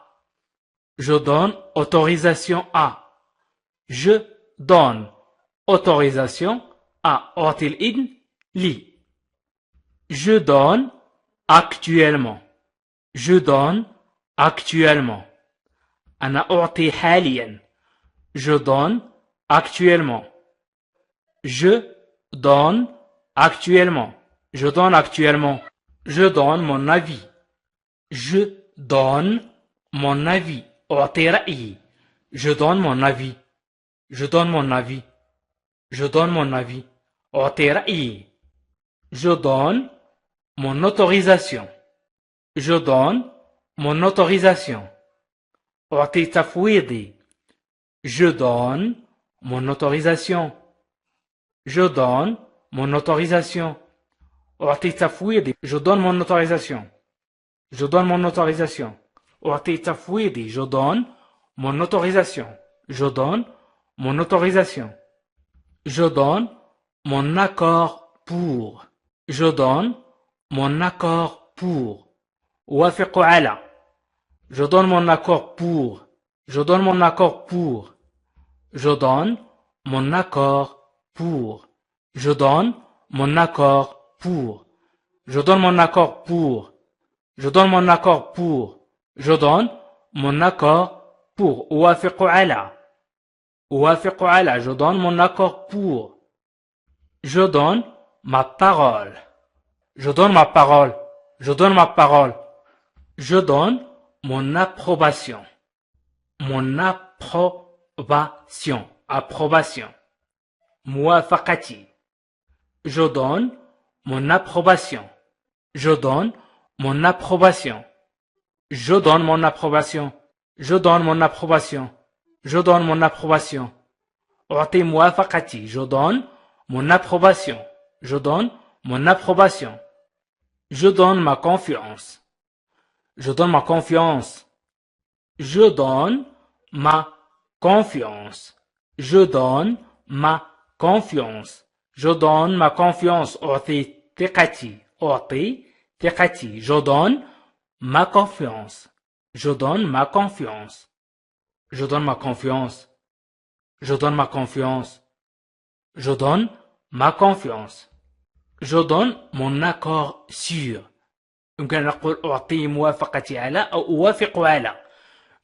Je donne autorisation à. Je donne autorisation à. أعطي الإذن لي. Je donne actuellement. Je donne actuellement. أنا أعطي حاليا. Je donne actuellement. Je donne actuellement. Je donne actuellement. Je donne mon avis. Je donne mon avis. أعطي رأيي. Je donne mon avis. Je donne mon avis. Je donne mon avis. أعطي رأيي. Je donne mon autorisation. Je donne mon autorisation. أعطي تفويضي. Je donne mon autorisation. Je donne mon autorisation. أعطي تفويضي. Je donne mon autorisation. Je donne mon autorisation. أعطي تفويضي. Je donne mon autorisation. Je donne mon autorisation. Je donne mon accord pour. Je donne mon accord pour. أوافق على. Je donne mon accord pour. Je donne mon accord pour. Je donne mon accord pour. Je donne mon accord pour. Je donne mon accord pour. Je donne mon accord pour. Je donne mon accord pour. أوافق على. أوافق على. Je donne mon accord pour. Je donne ma parole. Je donne ma parole. Je donne ma parole. Je donne mon approbation. Mon approbation. Approbation. موافقتي. Je donne mon approbation. Je donne mon approbation. Je donne mon approbation. Je donne mon approbation. Je donne mon approbation. أعطي موافقتي. Je donne mon approbation. Je donne mon approbation. Je donne ma confiance. Je donne ma confiance. Je donne ma confiance. Je donne ma confiance. Je donne ma confiance. أعطي ثقتي. أعطي ثقتي. Je donne ma confiance. Je donne ma confiance. Je donne ma confiance. Je donne ma confiance. Je donne ma confiance. Je donne mon accord sûr. يمكن أن نقول أعطي موافقتي على أو أوافق على.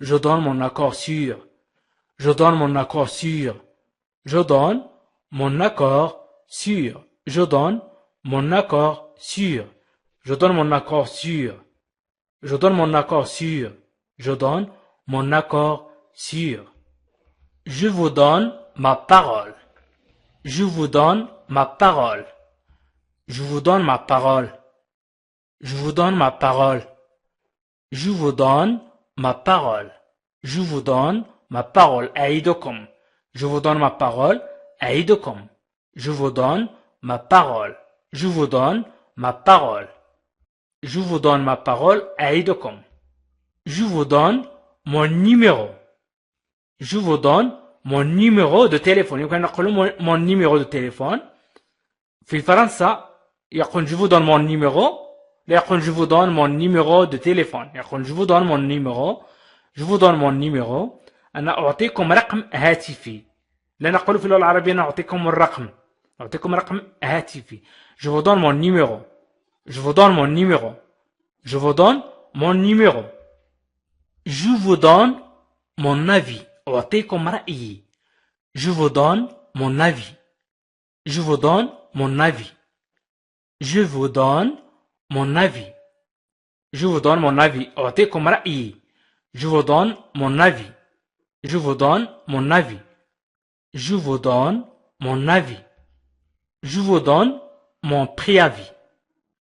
Je donne mon accord sûr. Je donne mon accord sûr. Je donne mon accord sûr. Je donne mon accord sûr. Je donne mon accord sûr. Je donne mon accord sûr. Je donne mon accord sûr. Je vous donne ma parole. Je vous donne ma parole. Je vous donne ma parole. Je vous donne ma parole. Je vous donne ma parole. Je vous donne ma parole. أعيدكم. Je vous donne ma parole. أعيدكم. Je vous donne ma parole. Je vous donne ma parole. Je vous donne ma parole. أعيدكم. Je vous donne mon numéro. Je vous donne mon numéro de téléphone. يمكن نقول mon numéro de téléphone. في فرنسا يقول je vous donne mon numéro. لا يقول je vous donne mon numéro de téléphone. يقول je vous donne mon numéro. Je vous donne mon numéro. أنا أعطيكم رقم هاتفي. لا نقول في اللغة العربية أنا أعطيكم الرقم. أعطيكم رقم هاتفي. Je vous donne mon numéro. Je vous donne mon numéro. Je vous donne mon numéro. Je vous donne mon avis. أعطيكم رأيي. Je vous donne mon avis. Je vous donne mon avis. Je vous donne mon avis. Je vous donne mon avis. أعطيكم رأيي. Je vous donne mon avis. Je vous donne mon avis. Je vous donne mon avis. Je vous donne mon préavis.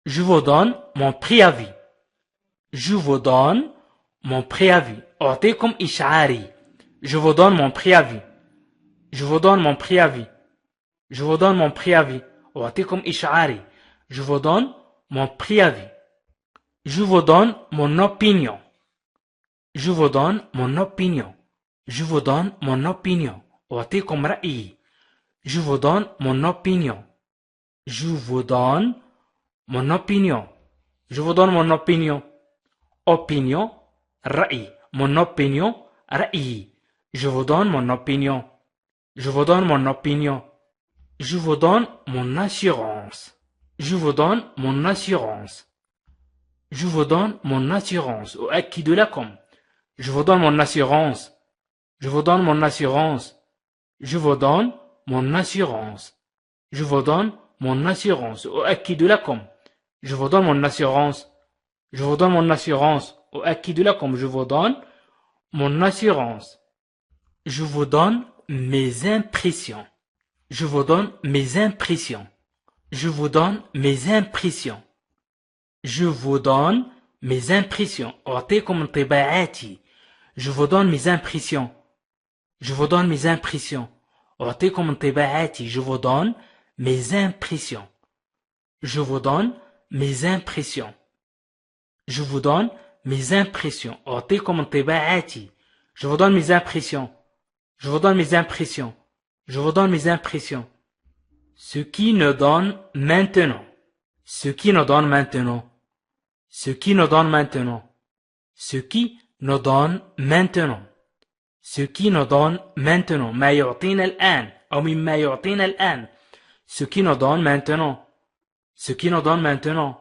Je vous donne mon préavis. Je vous donne mon préavis. أعطيكم إشعاري. Je vous donne mon préavis. Je vous donne mon préavis. Je vous donne mon préavis. أعطيكم إشعاري. Je vous donne mon préavis. Je vous donne mon opinion. Je vous donne mon opinion. Je vous donne mon opinion. أعطيكم رأيي. Je vous donne mon opinion. Je vous donne mon opinion. Je vous donne mon opinion. Opinion, رأي. Mon opinion, رأيي. Je vous donne mon opinion. Je vous donne mon opinion. Je vous donne mon assurance. Je vous donne mon assurance. Je vous donne mon assurance. أؤكد لكم. Je vous donne mon assurance. Je vous donne mon assurance. Je vous donne mon assurance. Je vous donne mon assurance. أؤكد لكم. Je vous donne mon assurance. Je vous donne mon assurance. أؤكد لكم. Je vous donne mon assurance. Je vous donne mes impressions. Je vous donne mes impressions. Je vous donne mes impressions. Je vous donne mes impressions. أعطيكم انطباعاتي. Je vous donne mes impressions. Je vous donne mes impressions. أعطيكم انطباعاتي. Je vous donne mes impressions. Je vous donne mes impressions. Je vous donne mes impressions. أعطيكم انطباعاتي. Je vous donne mes impressions. Je vous donne mes impressions. Je vous donne mes impressions. Ce qui nous donne maintenant. Ce qui nous donne maintenant. Ce qui nous donne maintenant. Ce qui nous donne maintenant. Ce qui nous donne maintenant. ما يعطينا الآن. أو مما يعطينا الآن. Ce qui nous donne maintenant. Ce qui nous donne maintenant.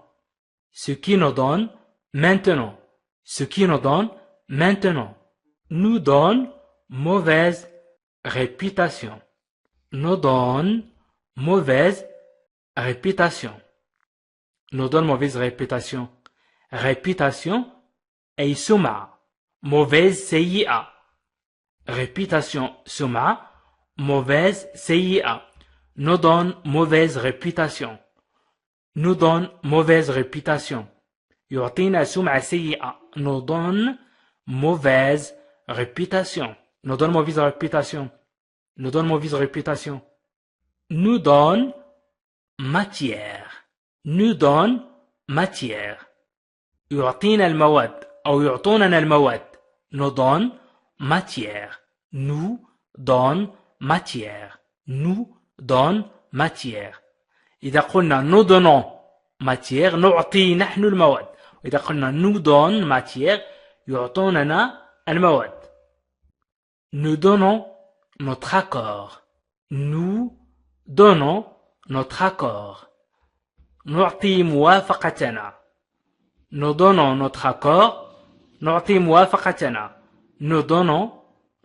Ce qui nous donne maintenant. Ce qui nous donne maintenant. Nous donne mauvaise réputation. Nous donne mauvaise réputation. Nous donne mauvaise réputation. Réputation أي سمعة. mauvaise سيئة. réputation سمعة. mauvaise سيئة. nous donne mauvaise réputation. Nous donne mauvaise réputation. يعطينا سمعة سيئة. Nous donne mauvaise réputation. Nous donne mauvaise réputation. Nous donne mauvaise réputation. Nous donne matière. Nous donne matière. يعطينا المواد أو يعطوننا المواد. Nous donne matière. Nous donne matière. Nous donne matière. إذا قلنا nous donnons matière نعطي نحن المواد. وإذا قلنا nous donne matière يعطوننا المواد. Nous donnons notre accord. Nous donnons notre accord. نعطي موافقتنا. Nous donnons notre accord. نعطي موافقتنا. Nous donnons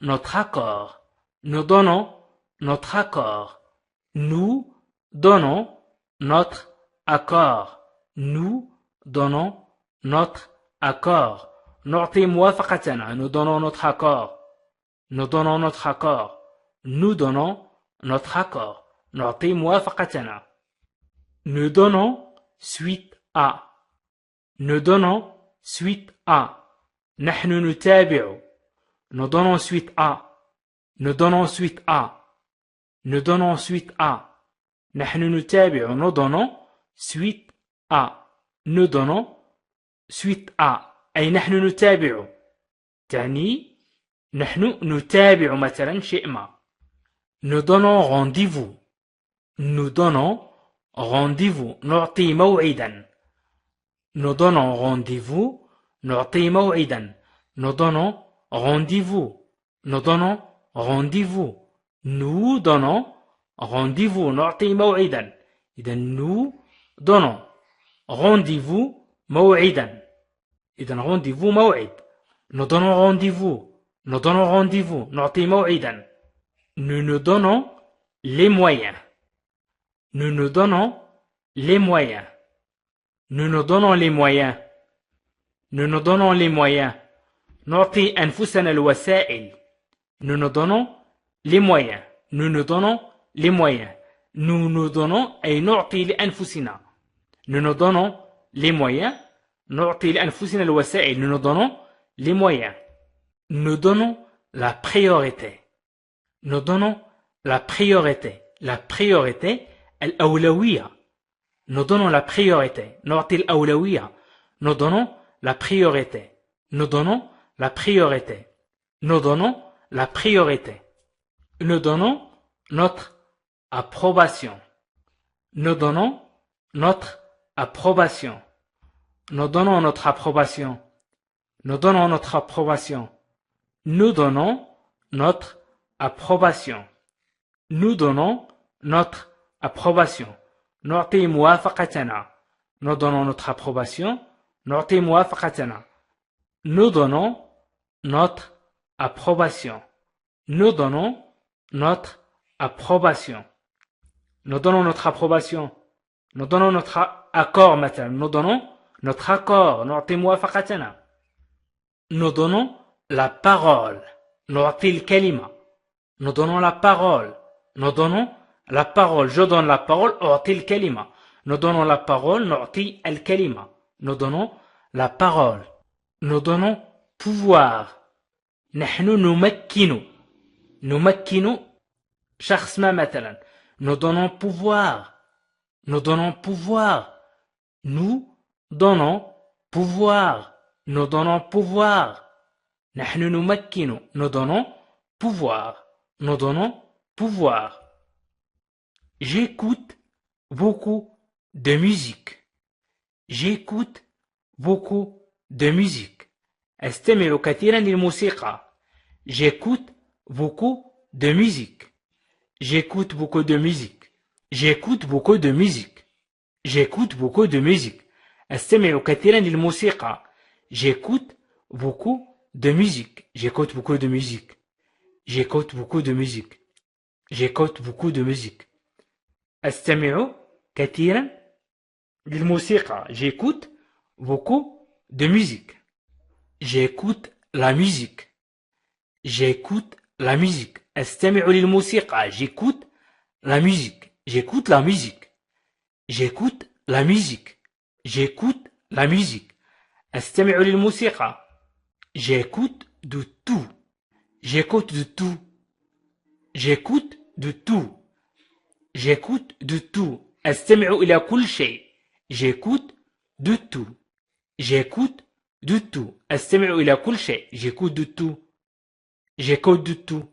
notre accord. Nous donnons notre accord. Nous donnons notre accord. Nous donnons notre accord. نعطي موافقتنا. Nous donnons notre accord. Nous donnons notre accord. Nous donnons notre accord. نعطي موافقتنا. Nous donnons suite à. Nous donnons suite à. نحن نتابع. Nous donnons suite à. Nous donnons suite à. Nous donnons suite à. نحن نتابع. Nous donnons suite à. Nous donnons suite à. أي نحن نتابع. تعني نحن نتابع مثلا شيء ما. Nous donnons rendez-vous. Nous donnons rendez-vous. نعطي موعدا. Nous donnons rendez-vous. نعطي موعدا. Nous donnons rendez-vous. Nous donnons rendez-vous. Nous donnons rendez-vous. نعطي موعدا. إذا nous donnons rendez-vous موعدا. إذا rendez-vous موعد. Nous donnons rendez-vous. Nous donnons rendez-vous. نعطي موعدا. Nous nous donnons les moyens. Nous nous donnons les moyens. Nous nous donnons les moyens. Nous nous donnons les moyens. نعطي أنفسنا الوسائل. Nous nous donnons les moyens. Nous nous donnons les moyens. Nous nous donnons أي نعطي لأنفسنا. Nous nous donnons les moyens. نعطي لأنفسنا الوسائل. Nous nous donnons les moyens. Nous donnons la priorité. Nous donnons la priorité. La priorité الأولوية. Nous donnons la priorité. نعطي الأولوية. Nous donnons la priorité. Nous donnons la priorité. Nous donnons la priorité. Nous donnons notre approbation. Nous donnons notre approbation. Nous donnons notre approbation. Nous donnons notre approbation. Nous donnons notre approbation. Nous donnons notre approbation. نعطي موافقتنا. Nous donnons notre approbation. نعطي موافقتنا. Nous donnons notre approbation. Nous donnons notre approbation. Nous donnons notre approbation. Nous donnons notre accord مثلا. Nous donnons notre accord. نعطي موافقتنا. Nous donnons la parole. نعطي الكلمة. Nous donnons la parole. Nous donnons la parole. Je donne la parole. أعطي الكلمة. Nous donnons la parole. نعطي الكلمة. Nous donnons la parole. Nous donnons pouvoir. نحن نمكن. نمكن شخص ما مثلا. Nous donnons pouvoir. Nous donnons pouvoir. Nous donnons pouvoir. Nous donnons pouvoir. نحن نمكن. Nous donnons pouvoir. Nous donnons pouvoir. J'écoute beaucoup de musique. J'écoute beaucoup de musique. أستمع كثيرا للموسيقى. J'écoute beaucoup de musique. J'écoute beaucoup de musique. J'écoute beaucoup de musique. J'écoute beaucoup de musique. أستمع كثيرا للموسيقى. J'écoute beaucoup de musique. J'écoute beaucoup de musique. J'écoute beaucoup de musique. J'écoute beaucoup de musique. أستمع كثيرا للموسيقى. J'écoute beaucoup de musique. J'écoute la musique. J'écoute la musique. أستمع للموسيقى. J'écoute la musique. J'écoute la musique. J'écoute la musique. J'écoute la musique. أستمع للموسيقى. J'écoute de tout. J'écoute de tout. J'écoute de tout. J'écoute de tout. أستمع إلى كل شيء. J'écoute de tout. J'écoute de tout. أستمع إلى كل شيء. J'écoute de tout. J'écoute de tout.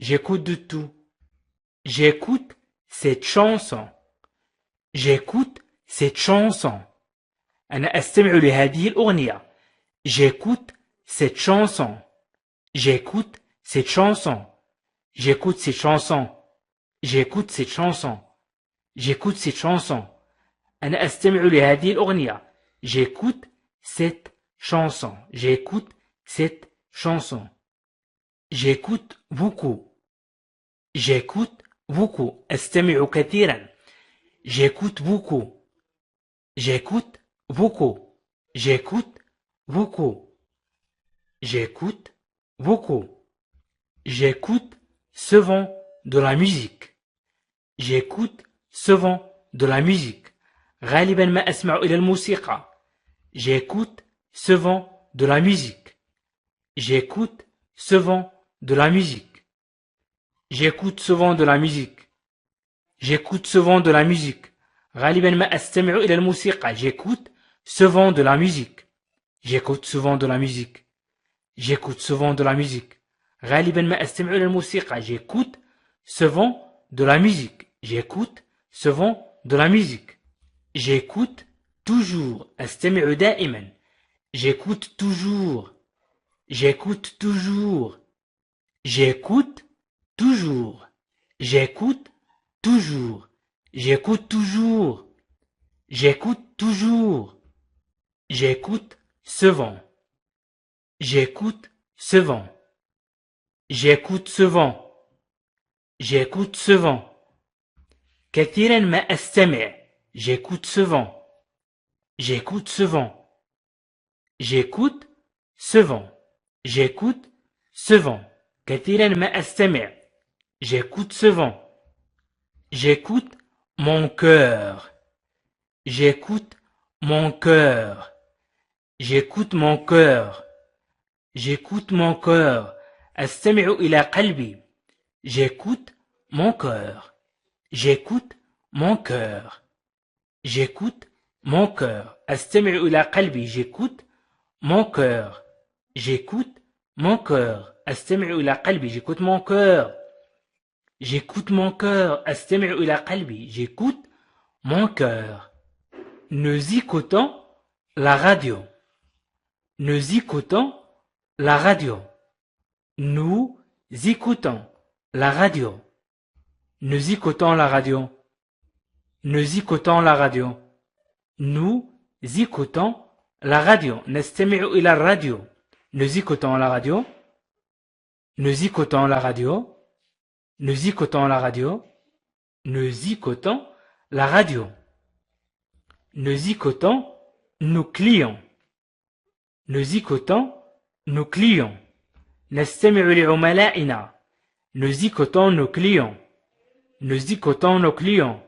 J'écoute de tout. J'écoute cette chanson. J'écoute cette chanson. أنا أستمع لهذه الأغنية. J'écoute cette chanson. J'écoute cette chanson. J'écoute cette chanson. J'écoute cette chanson. J'écoute cette chanson. أنا أستمع لهذه الأغنية. J'écoute cette chanson. J'écoute cette chanson. J'écoute beaucoup. J'écoute beaucoup. أستمع كثيرا. J'écoute beaucoup. J'écoute beaucoup. J'écoute beaucoup. J'écoute beaucoup. J'écoute souvent de la musique. J'écoute souvent de la musique. غالبا ما أسمع إلى الموسيقى. J'écoute souvent de la musique. J'écoute souvent de la musique. J'écoute souvent de la musique. J'écoute souvent de la musique. غالبا ما أستمع إلى الموسيقى. J'écoute souvent de la musique. J'écoute souvent de la musique. J'écoute souvent de la musique. غالبا ما أستمع إلى الموسيقى. J'écoute souvent de la musique. J'écoute souvent de la musique. J'écoute toujours. أستمع دائما. J'écoute toujours. J'écoute toujours. J'écoute toujours. J'écoute toujours. J'écoute toujours. J'écoute toujours. J'écoute souvent. J'écoute souvent. J'écoute souvent. J'écoute souvent. كثيرا ما أستمع. J'écoute souvent. J'écoute souvent. J'écoute souvent. J'écoute souvent. كثيرا ما أستمع. J'écoute souvent. J'écoute mon cœur. J'écoute mon cœur. J'écoute mon cœur. J'écoute mon cœur. أستمع إلى قلبي. J'écoute mon cœur. J'écoute mon cœur. J'écoute mon cœur. أستمع إلى قلبي. J'écoute mon cœur. J'écoute mon cœur. أستمع إلى قلبي. J'écoute mon cœur. J'écoute mon cœur. أستمع إلى قلبي. J'écoute mon cœur. Nous écoutons la radio. Nous écoutons la radio. Nous écoutons la radio. Nous écoutons la radio. Nous écoutons la radio. Nous écoutons la radio. نستمع إلى الراديو. Nous écoutons la radio. Nous écoutons la radio. Nous écoutons la radio. Nous écoutons la radio. Nous écoutons nos clients. Nous écoutons nos clients. نستمع لعملائنا. Nous écoutons nos clients. Nous écoutons nos clients.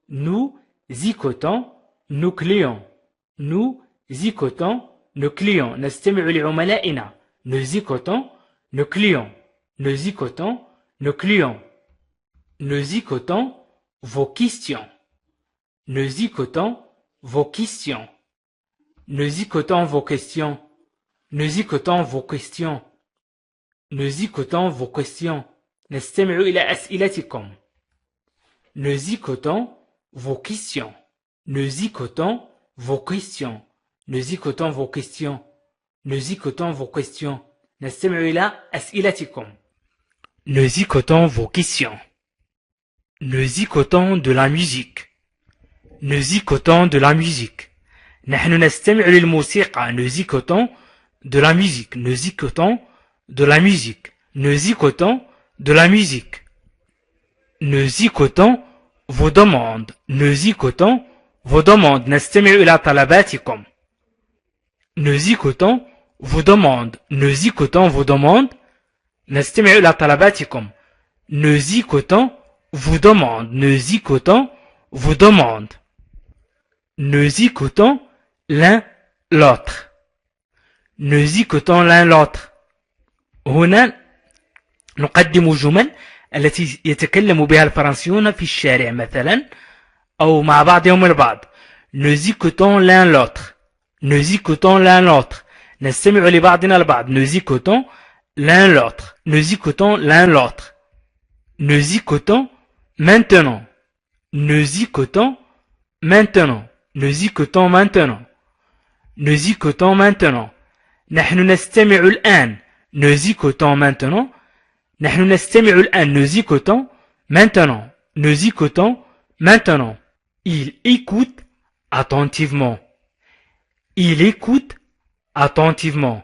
Nous écoutons nos clients. Nous écoutons nos clients. نستمع لعملائنا. Nous écoutons nos clients. Nous écoutons nos clients. Nous écoutons vos questions. Nous écoutons vos questions. Nous écoutons vos questions. Nous écoutons vos questions. Nous écoutons vos questions. نستمع إلى أسئلتكم. Nous écoutons vos questions. Nous écoutons vos questions. Nous écoutons vos questions. Nous écoutons vos questions. نستمع إلى أسئلتكم. Nous écoutons vos questions. Nous écoutons de la musique. Nous écoutons de la musique. نحن نستمع للموسيقى. Nous écoutons de la musique. Nous écoutons de la musique. Nous écoutons de la musique. Nous écoutons vos demandes. Nous écoutons vos demandes. نستمع إلى طلباتكم. Nous écoutons vos demandes. Nous écoutons vos demandes. نستمع إلى طلباتكم. Nous écoutons vous demande. Nous écoutons, vous demande. Nous écoutons l'un l'autre. Nous écoutons l'un l'autre. هنا نقدم جمل التي يتكلم بها الفرنسيون في الشارع مثلا أو مع بعضهم البعض. Nous écoutons l'un l'autre. Nous écoutons l'un l'autre. نستمع لبعضنا البعض. Nous écoutons l'un l'autre. Nous écoutons l'un l'autre. Nous écoutons maintenant. Nous écoutons maintenant. Nous écoutons maintenant. Nous écoutons maintenant. نحن نستمع الآن. Nous écoutons maintenant. نحن نستمع الآن. Nous écoutons maintenant. Nous écoutons maintenant. Il écoute attentivement. Il écoute attentivement.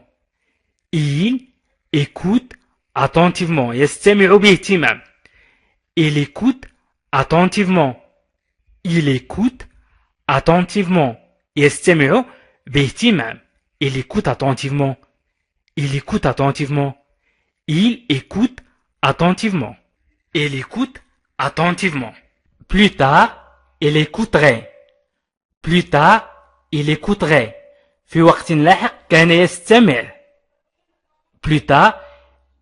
Il écoute attentivement. يستمع باهتمام. Il écoute attentivement. Il écoute attentivement. يستمع باهتمام. Il écoute attentivement. Il écoute attentivement. Il écoute attentivement. Il écoute attentivement. Plus tard, il écouterait. Plus tard, il écouterait. في وقت لاحق كان يستمع. Plus tard,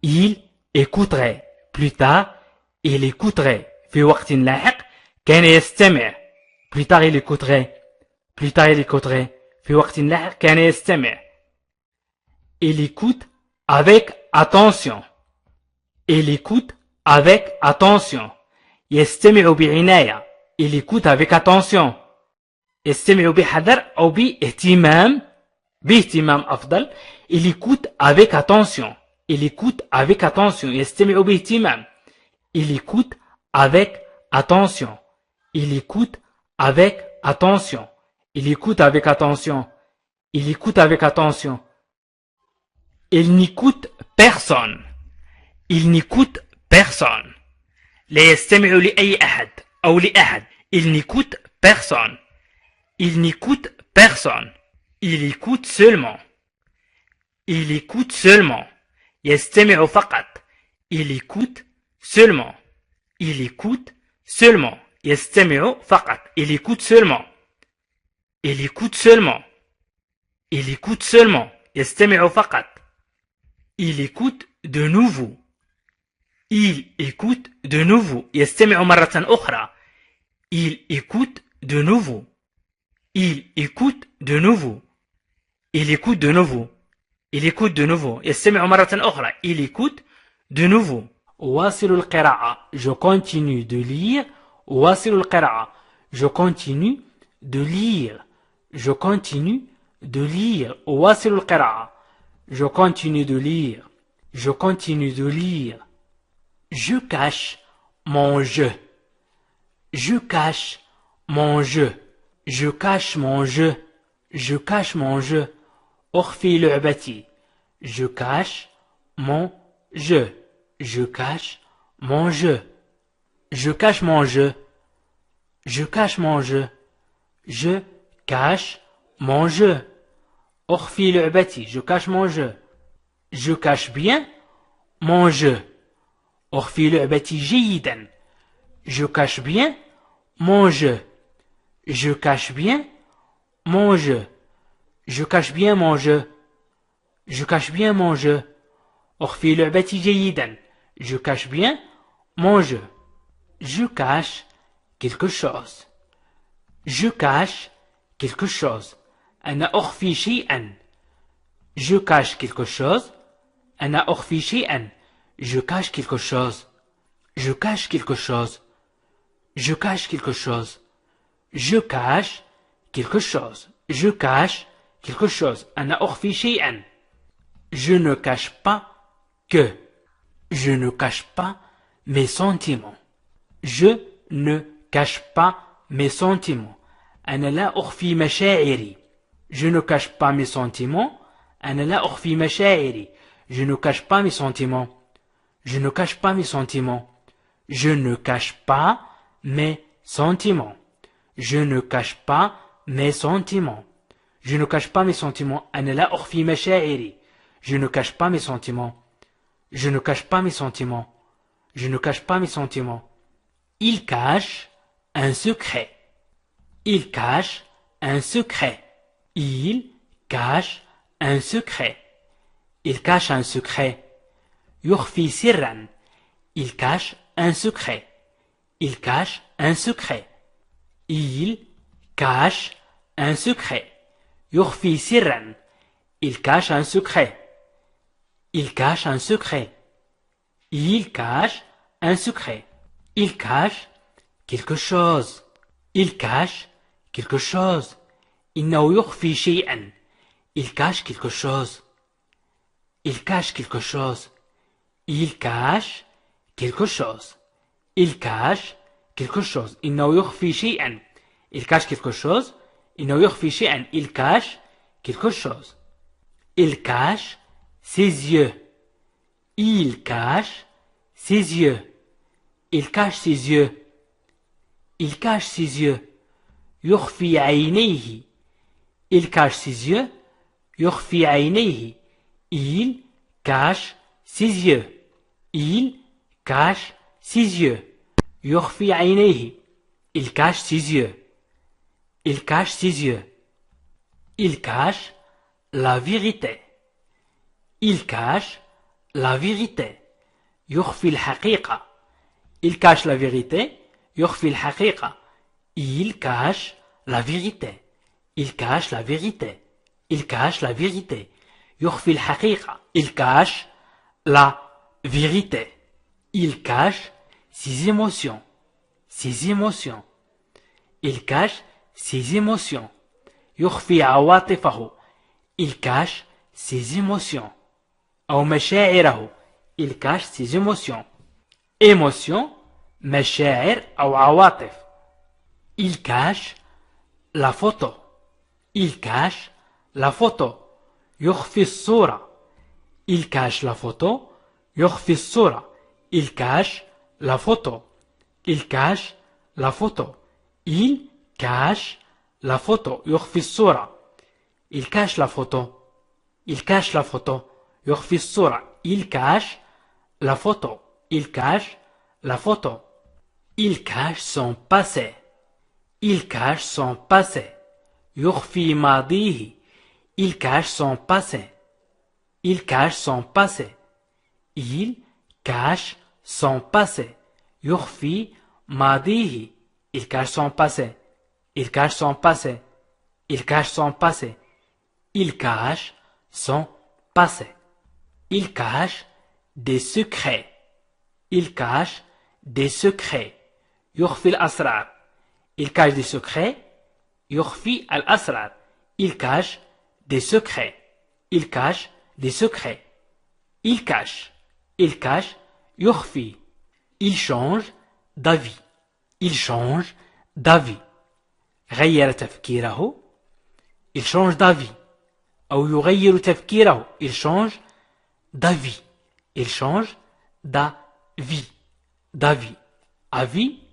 il écouterait. Plus tard, il écouterait. في وقت لاحق كان يستمع. Plus tard, il écouterait. Plus tard, il écouterait. في وقت لاحق كان يستمع. Il écoute avec attention. Il écoute avec attention. يستمع بعناية. Il écoute avec attention. يستمع بحذر أو باهتمام. باهتمام أفضل. Il écoute avec attention. Il écoute avec attention. يستمع باهتمام. Il écoute avec attention. Il écoute avec attention. Il écoute avec attention. Il écoute avec attention. Il n'écoute personne. Il n'écoute personne. لا يستمع لأي أحد أو لأحد. Il n'écoute personne. Il n'écoute personne. Il écoute seulement. Il écoute seulement. يستمع فقط. Il écoute seulement. Il écoute seulement. يستمع فقط. Il écoute seulement. Il écoute seulement. Il écoute seulement. يستمع فقط. Il écoute de nouveau. Il écoute de nouveau. يستمع مرة أخرى. Il écoute de nouveau. Il écoute de nouveau. Il écoute de nouveau. Il écoute de nouveau. يستمع مرة أخرى. Il écoute de nouveau. واصل القراءة. Je continue de lire. واصل القراءة. Je continue de lire. Je continue de lire. واصل القراءة. Je continue de lire. Je continue de lire. Je cache mon jeu. Je cache mon jeu. Je cache mon jeu. Je cache mon jeu. أخفي لعبتي. Je cache mon jeu. Je cache mon jeu. Je cache mon jeu. Je cache mon jeu. Je cache mon jeu. أخفي لعبتي. Je cache mon jeu. Je cache bien mon jeu. أخفي لعبتي جيدا. Je cache bien mon jeu. Je cache bien mon jeu. Je cache bien mon jeu. Je cache bien mon jeu. أخفي لعبتي جيدا. Je cache bien mon jeu. Je cache quelque chose. Je cache quelque chose. أنا أخفي شيئا. Je cache quelque chose. أنا أخفي شيئا. Je cache quelque chose. Je cache quelque chose. Je cache quelque chose. Je cache quelque chose. Je cache quelque chose. أنا أخفي شيئا. Je ne cache pas que. Je ne cache pas mes sentiments. Je ne cache pas mes sentiments. أنا لا أخفي مشاعري. Je ne cache pas mes sentiments. أنا لا أخفي مشاعري. Je ne cache pas mes sentiments. Je ne cache pas mes sentiments. Je ne cache pas mes sentiments. Je ne cache pas mes sentiments. Je ne cache pas mes sentiments. أنا لا أخفي مشاعري. Je ne cache pas mes sentiments. Je ne cache pas mes sentiments. Je ne cache pas mes sentiments. Il cache un secret. Il cache un secret. Il cache un secret. Il cache un secret. يخفي سرا. Il cache un secret. Il cache un secret. Il cache un secret. يخفي سرا. Il cache un secret. Il cache un secret. Il cache un secret. Il cache quelque chose. Il cache quelque chose. إنه يخفي شيئا. Il cache quelque chose. Il cache quelque chose. Il cache quelque chose. Il cache quelque chose. إنه يخفي شيئا. Il cache quelque chose. إنه يخفي شيئا. Il cache quelque chose. Il cache ses yeux. Il cache ses yeux. Il cache ses yeux. Il cache ses yeux. يخفي عينيه. Il cache ses yeux. يخفي عينيه. Il cache ses yeux. Il cache ses yeux. يخفي عينيه. Il cache ses yeux. Il cache ses yeux. Il cache la vérité. Il cache la vérité. يخفي الحقيقة. Il cache la vérité. يخفي الحقيقة. Il cache la vérité. Il cache la vérité. Il cache la vérité. يخفي الحقيقة. Il cache la vérité. Il cache ses émotions. Ses émotions. Il cache ses émotions. يخفي عواطفه. Il cache ses émotions. أو مشاعره. Il cache ses émotions. Émotions, مشاعر أو عواطف. Il cache la photo. Il cache la photo. يخفي الصورة. Il cache la photo. يخفي الصورة. Il cache la photo. Il cache la photo. Il cache la photo. يخفي الصورة. Il cache la photo. Il cache la photo. يخفي الصورة. Il cache la photo. Il cache la photo. Il cache son passé. Il cache son passé. يخفي ماضيه. Il cache son passé. Il cache son passé. Il cache son passé. يخفي ماضيه. Il cache son passé. Il cache son passé. Il cache son passé. Il cache son passé. Il cache des secrets. Il cache des secrets. يخفي الأسرار. Il cache des secrets. يخفي الأسرار. Il cache des secrets. Il cache des secrets. Il cache. Il cache. يخفي. Il change d'avis. Il change d'avis. غير تفكيره. Il change d'avis. أو يغير تفكيره. Il change d'avis. Il change d'avis. d'avis. avis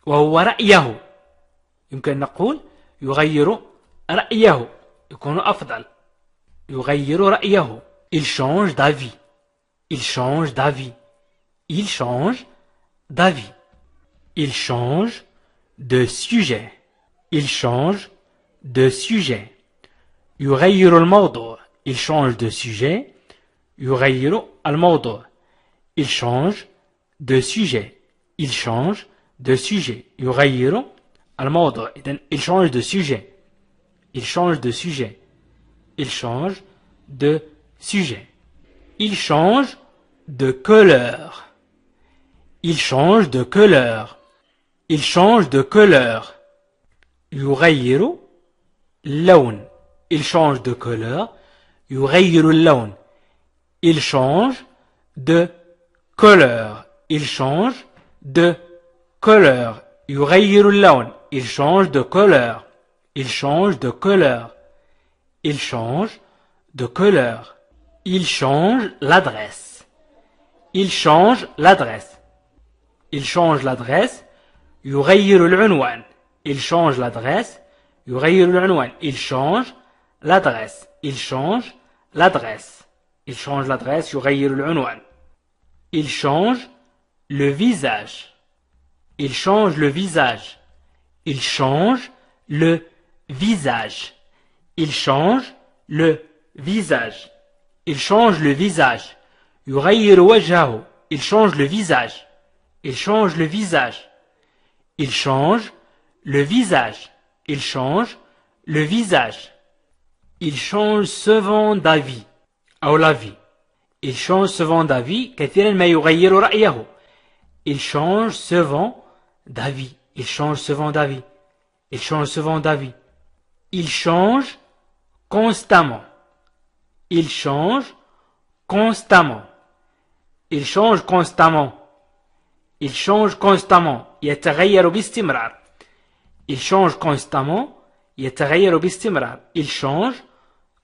وهو رأيه. يمكن نقول يغير رأيه. يكون أفضل. يغير رأيه. Il change d'avis. Il change d'avis. Il change d'avis. Il change de sujet. Il change de sujet. يغير الموضوع. Il change de sujet. يغير الموضوع. Il change de sujet. Il change de sujet. يغير الموضوع. إذن il change de sujet. Il change de sujet. Il change de sujet. Il change de couleur. Il change de couleur. Il change de couleur. يغير اللون. Il change de couleur. يغير اللون. Il change de couleur. Il change de couleur. يغير اللون. Il change de couleur. Il change de couleur. Il change de couleur. Il change l'adresse. Il change l'adresse. Il change l'adresse. يغير العنوان. Il change l'adresse. يغير العنوان. Il change l'adresse. Il change l'adresse. Il change l'adresse. يغير العنوان. Il change le visage. Il change le visage. Il change le visage. Il change le visage. Il change le visage. يغير وجهه. Il change le visage. Il change le visage. Il change le visage. Il change le visage. Il change souvent d'avis. أو l'avis. Il change souvent d'avis. كثيرا ما يغير رأيه. Il change souvent d'avis. Il change souvent d'avis. Il change souvent d'avis. Il change constamment. Il change constamment. Il change constamment. Il change constamment. يتغير باستمرار. Il change constamment. يتغير باستمرار. Il change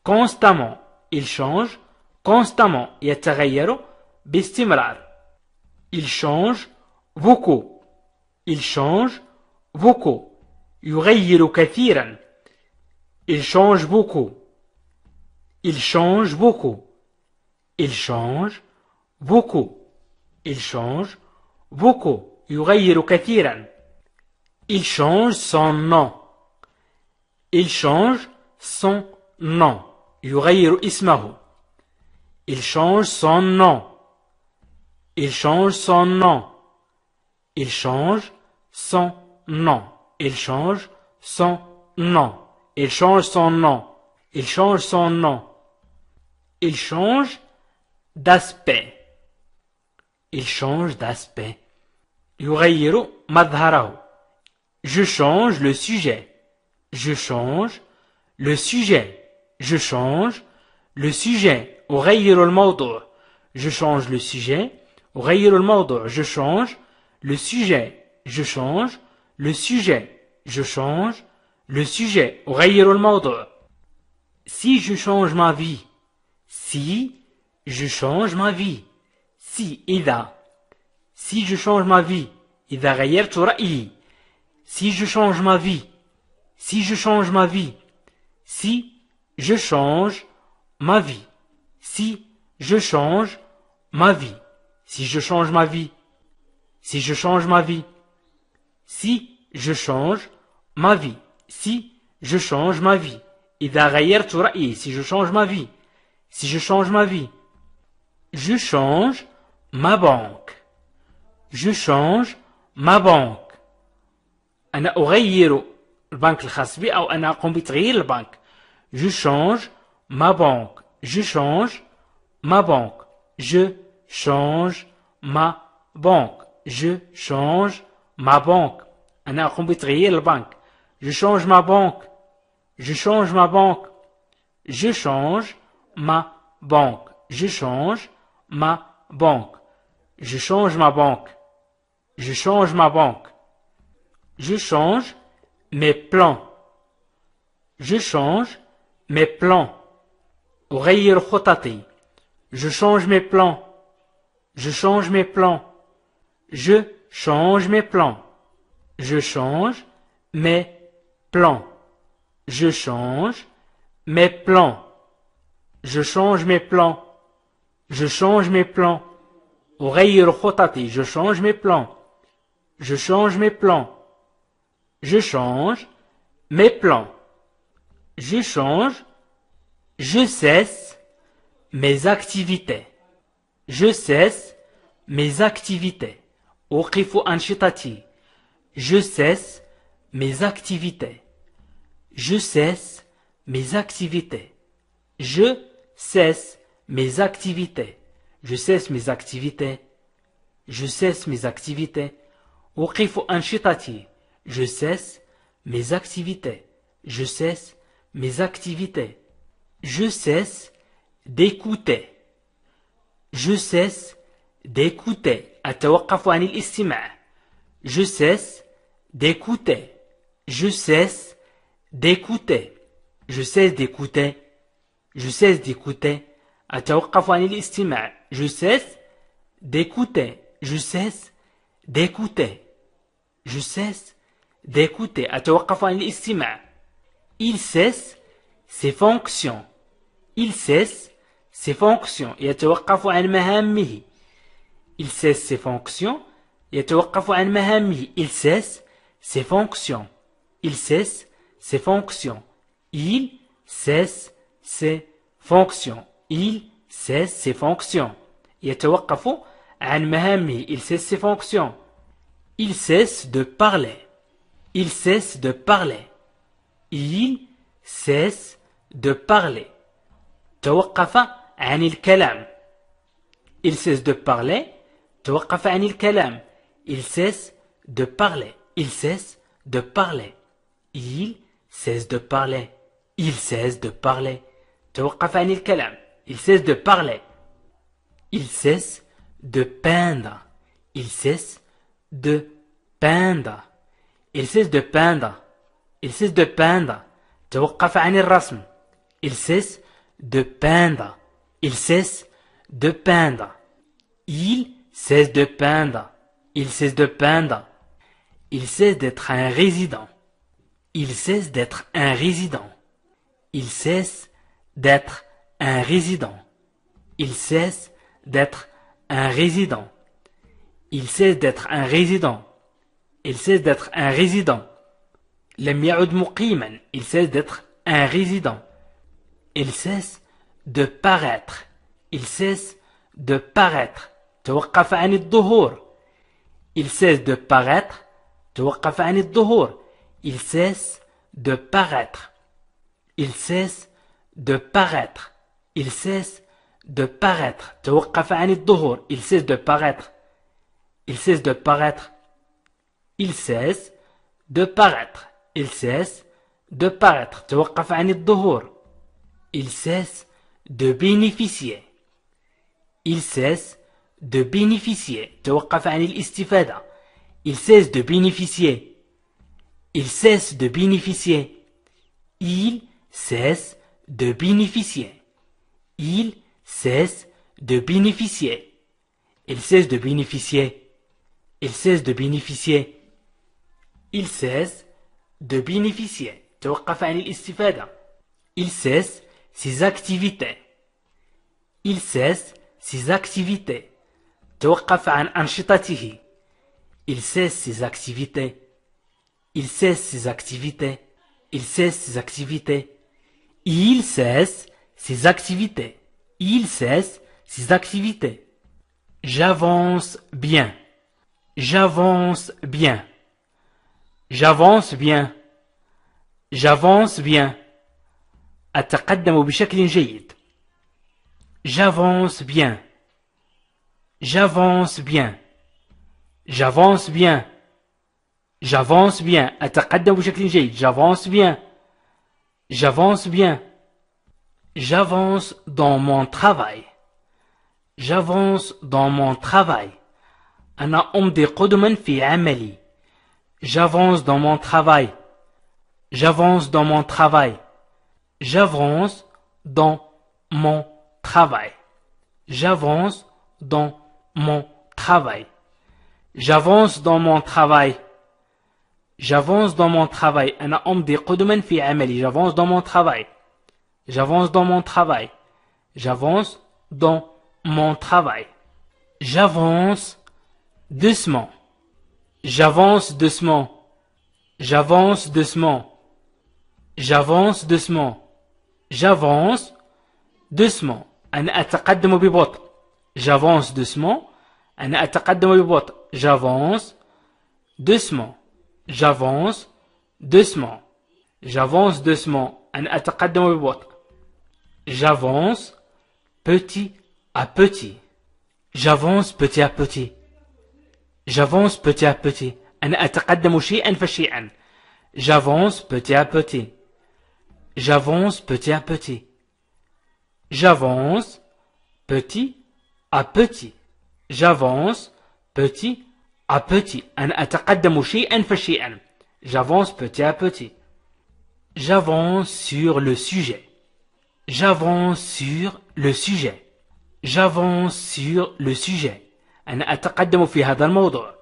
constamment. Il change constamment. يتغير باستمرار. Il change beaucoup. Il change beaucoup. يغير كثيرا. Il change beaucoup. Il change beaucoup. Il change beaucoup. Il change beaucoup. يغير كثيرا. Il change son nom. Il change son nom. يغير اسمه. Il change son nom. Il change son nom. Il change son nom. Il change son nom. Il change son nom. Il change son nom. Il change d'aspect. Il change d'aspect. يغير مظهره. Je change le sujet. Je change le sujet. Je change le sujet. أغير الموضوع. Je change le sujet. أغير الموضوع. Je change le sujet. Je change le sujet. Je change le sujet. أغير الموضوع. Si je change ma vie. Si je change ma vie. Si إذا. Si je change ma vie. إذا غيرت رأيي. Si je change ma vie. Si je change ma vie. Si je change ma vie. Si je change ma vie. Si je change ma vie. Si je change ma vie. Si je change ma vie. Si je change ma vie. إذا غيرت رأيي. Si je change ma vie. Si je change ma vie. Je change ma banque. Je change ma banque. أنا أغير البنك الخاص بي أو أنا أقوم بتغيير البنك. Je change ma banque. Je change ma banque. Je change ma banque. Je change ma banque. أنا أقوم بتغيير البنك. Je change ma banque. Je change ma banque. Je change ma banque. Je change ma banque. Je change ma banque. Je change ma banque. Je change mes plans. Je change mes plans. أغير خططي. Je change mes plans. Je change mes plans. Je change mes plans. Je change mes plans. Je change mes plans. Je change mes plans. Je change mes plans. أغير خططي. Je change mes plans. Je change mes plans. Je change mes plans. Je change. Je cesse mes activités. Je cesse mes activités. أوقف أنشطتي. Je cesse mes activités. Je cesse mes activités. Je cesse mes activités. Je cesse mes activités. Je cesse mes activités. أوقف أنشطتي. Je cesse mes activités. Je cesse mes activités. Je cesse d'écouter. Je cesse d'écouter. أتوقف عن الاستماع. Je cesse d'écouter. Je cesse d'écouter. Je cesse d'écouter. Je cesse d'écouter. أتوقف عن الاستماع. Je cesse d'écouter. Je cesse d'écouter. Je cesse d'écouter. أتوقف عن الاستماع. Il cesse ses fonctions. Il cesse ses fonctions. يتوقف عن مهامه. Il cesse ses fonctions. يتوقف عن مهامه. Il cesse ses fonctions. Il cesse ses fonctions. Il cesse ses fonctions. Il cesse ses fonctions. يتوقف عن مهامه. Il cesse ses fonctions. Il cesse de parler. Il cesse de parler. Il cesse de parler. توقف عن الكلام. Il cesse de parler. توقف عن الكلام. Il cesse de parler. Il cesse de parler. Il cesse de parler. Il cesse de parler. توقف عن الكلام. Il cesse de parler. Il cesse de peindre. Il cesse de peindre. Il cesse de peindre. Il cesse de peindre. توقف عن الرسم. Il cesse de peindre. Il cesse de peindre. Il cesse de peindre. Il cesse de peindre. Il cesse d'être un résident. Il cesse d'être un résident. Il cesse d'être un résident. Il cesse d'être un résident. Il cesse d'être un résident. Il cesse d'être un résident. لم يعد مقيما. Il cesse d'être un résident. Il cesse de paraître. Il cesse de paraître. توقف عن الظهور. Il cesse de paraître. توقف عن الظهور. Il cesse de paraître. Il cesse de paraître. Il cesse de paraître. توقف عن الظهور. Il cesse de paraître. Il cesse de paraître. Il cesse de paraître. Il cesse de paraître. توقف عن الظهور. Il cesse de bénéficier. Il cesse de bénéficier. توقف عن الاستفادة. Il cesse de bénéficier. Il cesse de bénéficier. Il cesse de bénéficier. Il cesse de bénéficier. Il cesse de bénéficier. Il cesse de bénéficier. Il cesse de bénéficier. توقف عن الاستفادة. Il cesse ses activités. Il cesse ses activités. توقف عن أنشطته. Il cesse ses activités. Il cesse ses activités. Il cesse ses activités. Il cesse ses activités. Il cesse ses activités. J'avance bien. J'avance bien. J'avance bien. J'avance bien. أتقدم بشكل جيد. J'avance bien. J'avance bien. J'avance bien. J'avance bien. أتقدم بشكل جيد. J'avance bien. J'avance bien. J'avance dans mon travail. J'avance dans mon travail. أنا أمضي قدما في عملي. J'avance dans mon travail. J'avance dans mon travail. J'avance dans mon travail. J'avance dans mon travail. J'avance dans mon travail. J'avance dans mon travail. أنا أمضي قدما في عملي. J'avance dans mon travail. J'avance dans mon travail. J'avance dans mon travail. J'avance doucement. J'avance doucement. J'avance doucement. J'avance doucement. J'avance doucement. أنا أتقدم ببطء. J'avance doucement. أنا أتقدم ببطء. J'avance doucement. J'avance doucement. J'avance doucement. أنا أتقدم ببطء. J'avance petit à petit. J'avance petit à petit. J'avance petit à petit. أنا أتقدم شيئا فشيئا. J'avance petit à petit. J'avance petit à petit. J'avance petit à petit. J'avance petit à petit. أنا أتقدم شيئا فشيئا. J'avance petit à petit. J'avance sur le sujet. J'avance sur le sujet. J'avance sur le sujet. أنا أتقدم في هذا الموضوع.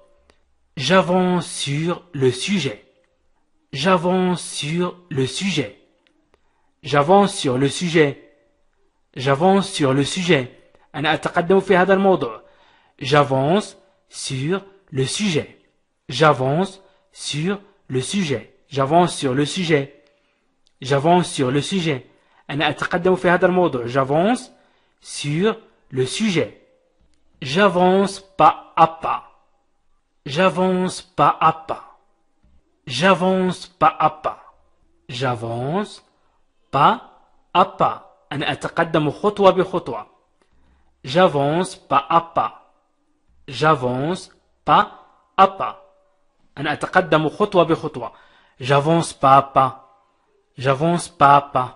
J'avance sur le sujet. J'avance sur le sujet. J'avance sur le sujet. J'avance sur le sujet. أنا أتقدم في هذا الموضوع. J'avance sur le sujet. J'avance sur le sujet. J'avance sur le sujet. J'avance sur le sujet. أنا أتقدم في هذا الموضوع. J'avance sur le sujet. J'avance pas à pas. J'avance pas à pas. J'avance pas à pas. J'avance pas à pas. أنا أتقدم خطوة بخطوة. J'avance pas à pas. J'avance pas à pas. أنا أتقدم خطوة بخطوة. J'avance pas à pas. J'avance pas à pas.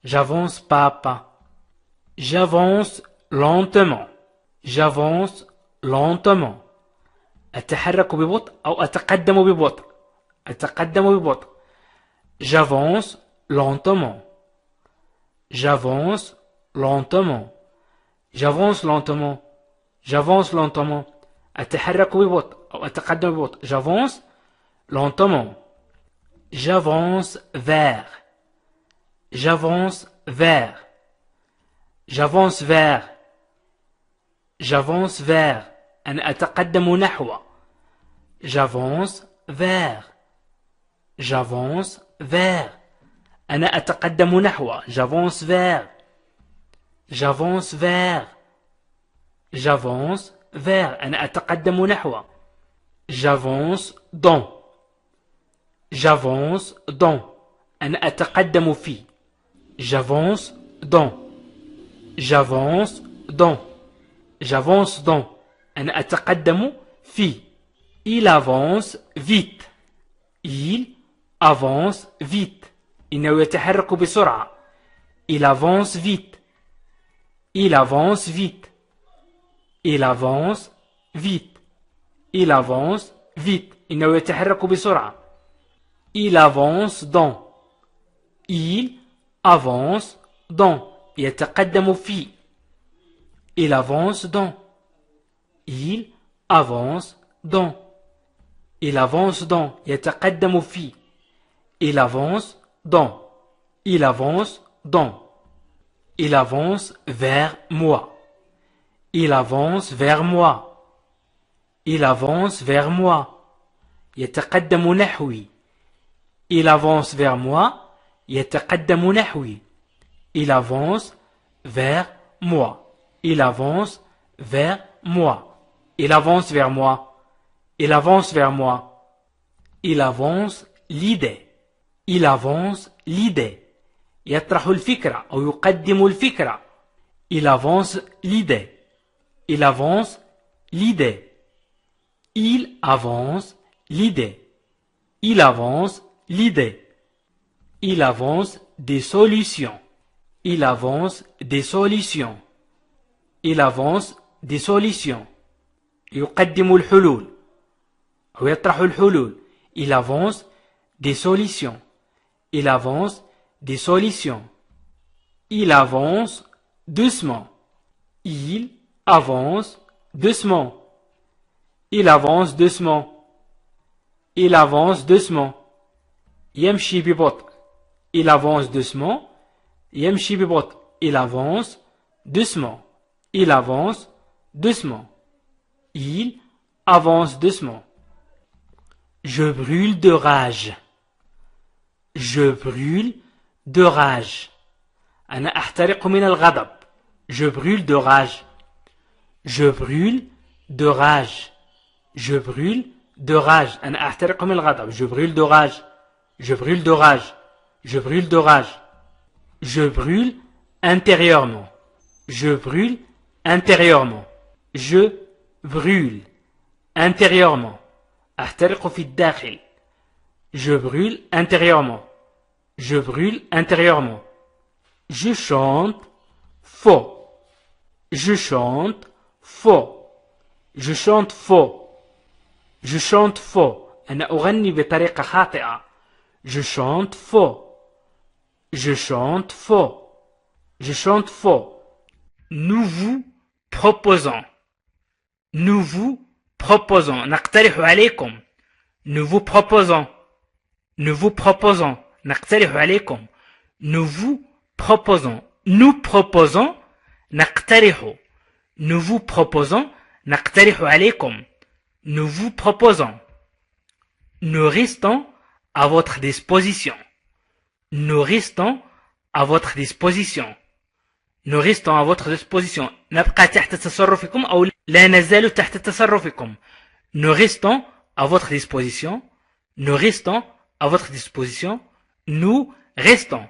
J'avance pas à pas. J'avance lentement. J'avance lentement. أتحرك ببطء أو أتقدم ببطء. أتقدم ببطء. J'avance lentement. J'avance lentement. J'avance lentement. J'avance lentement. أتحرك ببطء أو أتقدم ببطء. J'avance lentement. J'avance vers. J'avance vers. J'avance vers. J'avance vers. أنا أتقدم نحو. J'avance vers. J'avance vers. أنا أتقدم نحو. J'avance vers. J'avance vers. J'avance vers. أنا أتقدم نحو. J'avance dans. J'avance dans. أنا أتقدم في. J'avance dans. J'avance dans. J'avance dans. أنا أتقدم في. Il avance vite. Il avance vite. إنه يتحرك بسرعة. Il avance vite. Il avance vite. Il avance vite. Il avance vite. إنه يتحرك بسرعة. Il avance dans. Il avance dans. يتقدم في. Il avance dans. Il avance dans. Il avance dans. يتقدم في. Il avance dans. Il avance dans. Il avance vers moi. Il avance vers moi. Il avance vers moi. يتقدم نحوي. Il avance vers moi. يتقدم نحوي. Il avance vers moi. Il avance vers moi. Il avance vers moi. Il avance vers moi. Il avance l'idée. Il avance l'idée. يطرح الفكرة أو يقدم الفكرة. Il avance l'idée. Il avance l'idée. Il avance l'idée. Il avance l'idée. Il avance des solutions. Il avance des solutions. Il avance des solutions. يقدم الحلول أو يطرح الحلول. Il avance des solutions. Il avance des solutions. Il avance doucement. Il avance doucement. Il avance doucement. Il avance doucement. يمشي ببطء. Il avance doucement. يمشي ببطء. Il avance doucement. Il avance doucement. Il avance doucement. Je brûle de rage. Je brûle de rage. أنا أحترق من الغضب. Je brûle de rage. Je brûle de rage. Je brûle de rage. أنا أحترق من الغضب. Je brûle de rage. Je brûle de rage. Je brûle de rage. Je brûle intérieurement. Je brûle intérieurement. Je brûle intérieurement. أحترق في الداخل. Je brûle intérieurement. Je brûle intérieurement. Je chante faux. Je chante faux. Je chante faux. Je chante faux. أنا أغني بطريقة خاطئة. Je chante faux. Je chante faux. Je chante faux. Nous vous proposons. Nous vous proposons. نقترح عليكم. Nous vous proposons. Nous vous proposons. نقترح عليكم. Nous vous proposons. Nous proposons. نقترح. Nous vous proposons. نقترح عليكم. Nous vous proposons. Nous restons à votre disposition. Nous restons à votre disposition. Nous restons à votre disposition. نبقى تحت تصرفكم أو لا نزال تحت تصرفكم. Nous restons à votre disposition. Nous restons à votre disposition. Nous restons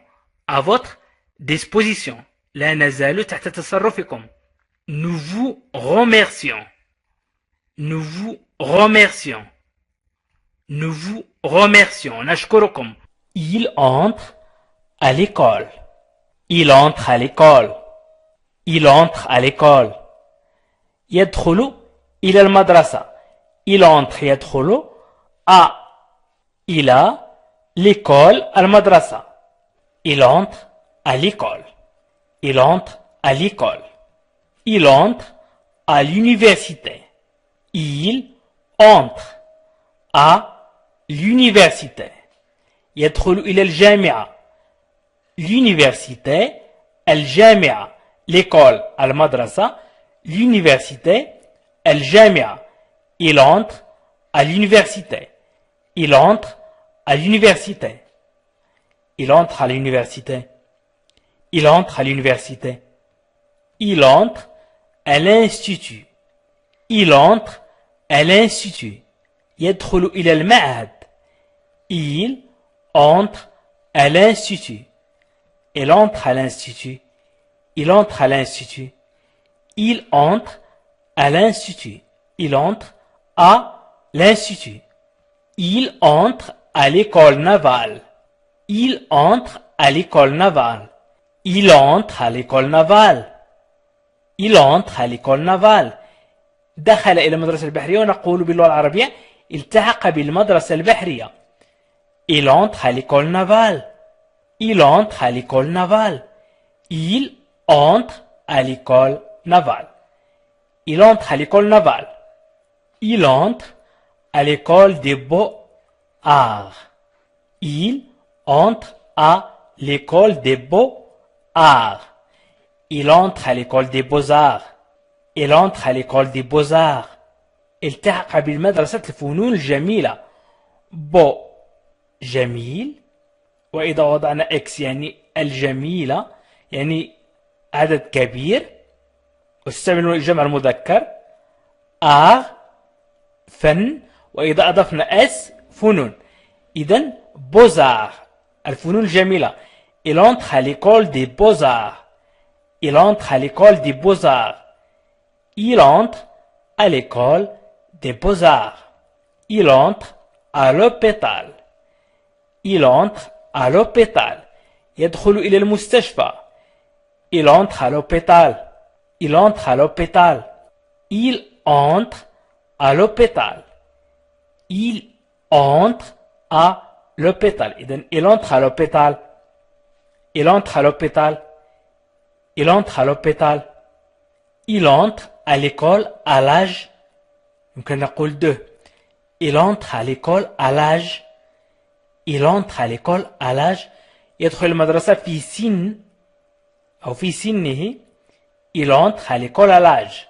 à votre disposition. لا نزال تحت تصرفكم. Nous vous remercions. Nous vous remercions. Nous vous remercions. نشكركم. Il entre à l'école. Il entre à l'école. Il entre à l'école. يدخل إلى المدرسة. Il entre يدخل إلى l'école المدرسة. Il entre à l'école. Il entre à l'école. Il entre à l'université. Il entre à l'université. يدخل إلى الجامعة. L'université, الجامعة, l'école, المدرسة, l'université, الجامعة. Il entre à l'université. Il entre à l'université. Il entre à l'université. Il entre à l'université. Il entre à l'institut. Il entre à l'institut. يدخل إلى المعهد. Il entre à l'institut. Il entre à l'institut. Il entre à l'institut. Il entre à l'institut. Il entre à l'institut. Il entre à l'école navale. Il entre à l'école navale. Il entre à l'école navale. Il entre à l'école navale. دخل إلى المدرسة البحرية ونقول باللغة العربية التحق بالمدرسة البحرية. Il entre à l'école navale. Il entre à l'école navale. Il entre à l'école navale. Il entre à l'école navale. Il entre à l'école des beaux-arts. Il entre à l'école des beaux-arts. Il entre à l'école des beaux-arts. Il entre à l'école des beaux-arts. التحق بالمدرسة الفنون الجميلة. beau جميل، وإذا وضعنا إكس يعني الجميلة يعني عدد كبير واستعملوا الجمع المذكر. فن، وإذا أضفنا اس فنون. إذن بوزار الفنون الجميلة. Il entre à l'école des beaux-arts. Il entre à l'école des beaux-arts. Il entre à l'école des beaux-arts. Il entre à l'hôpital. Il entre à l'hôpital. يدخل إلى المستشفى. Il entre à l'hôpital. Il entre à l'hôpital. Il entre à l'hôpital. Il entre à l'hôpital. إذن il entre à l'hôpital. Il entre à l'hôpital. Il entre à l'hôpital. Il entre à l'école à l'âge. يمكن نقول 2. Il entre à l'école à l'âge. Il entre à l'école à l'âge. يدخل المدرسة في سن أو في سنه. Il entre à l'école à l'âge.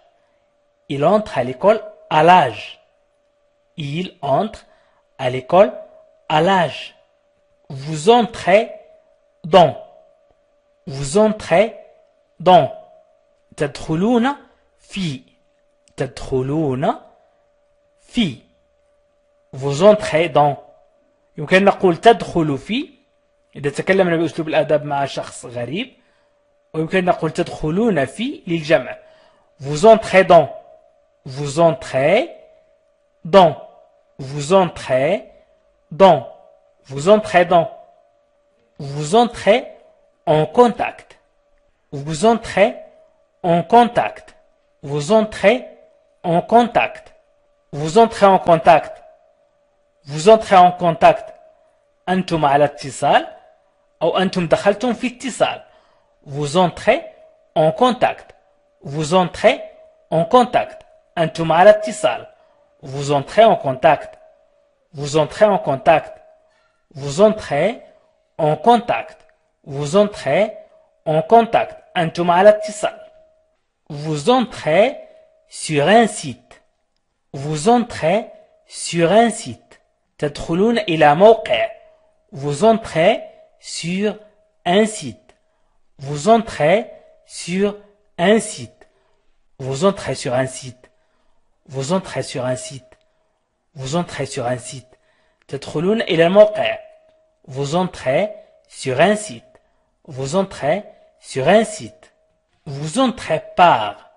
Il entre à l'école à l'âge. Il entre à l'école à l'âge. Vous entrez dans. Vous entrez dans. تدخلون في. تدخلون في. Vous entrez dans. يمكن نقول تدخل في إذا تكلمنا بأسلوب الأدب مع شخص غريب، ويمكن نقول تدخلون في للجمع. Vous entrez dans. Vous entrez dans. Vous entrez dans. Vous entrez dans. Vous entrez en contact. Vous entrez en contact. Vous entrez en contact. Vous entrez en contact. Vous entrez en contact. أنتم على اتصال أو أنتم دخلتم في اتصال. Vous entrez en contact. Vous entrez en contact. أنتم على اتصال. Vous entrez en contact. Vous entrez en contact. Vous entrez en contact. Vous entrez en contact. أنتم على اتصال. Vous entrez sur un site. Vous entrez sur un site. تدخلون إلى موقع. Vous entrez sur un site. Vous entrez sur un site. Vous entrez sur un site. Vous entrez sur un site. Vous entrez sur un site. تدخلون إلى الموقع. Vous entrez sur un site. Vous entrez sur un site. Vous entrez par.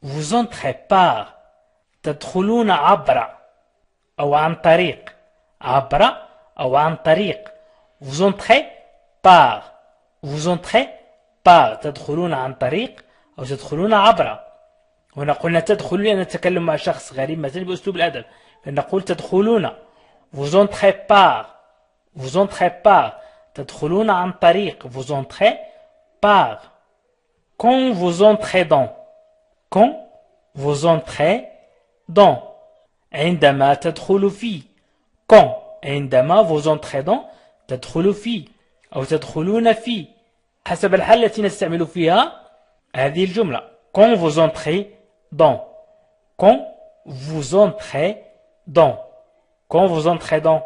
Vous entrez par. تدخلون عبر أو عن طريق. عبر أو عن طريق. Vous entrez par. Vous entrez par. تدخلون عن طريق أو تدخلون عبر. هنا قلنا تدخلون لأن نتكلم مع شخص غريب مثلا بأسلوب الأدب فنقول تدخلون. Vous entrez par. Vous entrez par. تدخلون عن طريق. Vous entrez par. Quand vous entrez dans. Quand vous entrez dans. عندما تدخل في. Quand عندما vous entrez dans تدخل في أو تدخلون في حسب الحالة التي نستعمل فيها هذه الجملة. Quand vous entrez dans. Quand vous entrez dans. Quand vous entrez dans.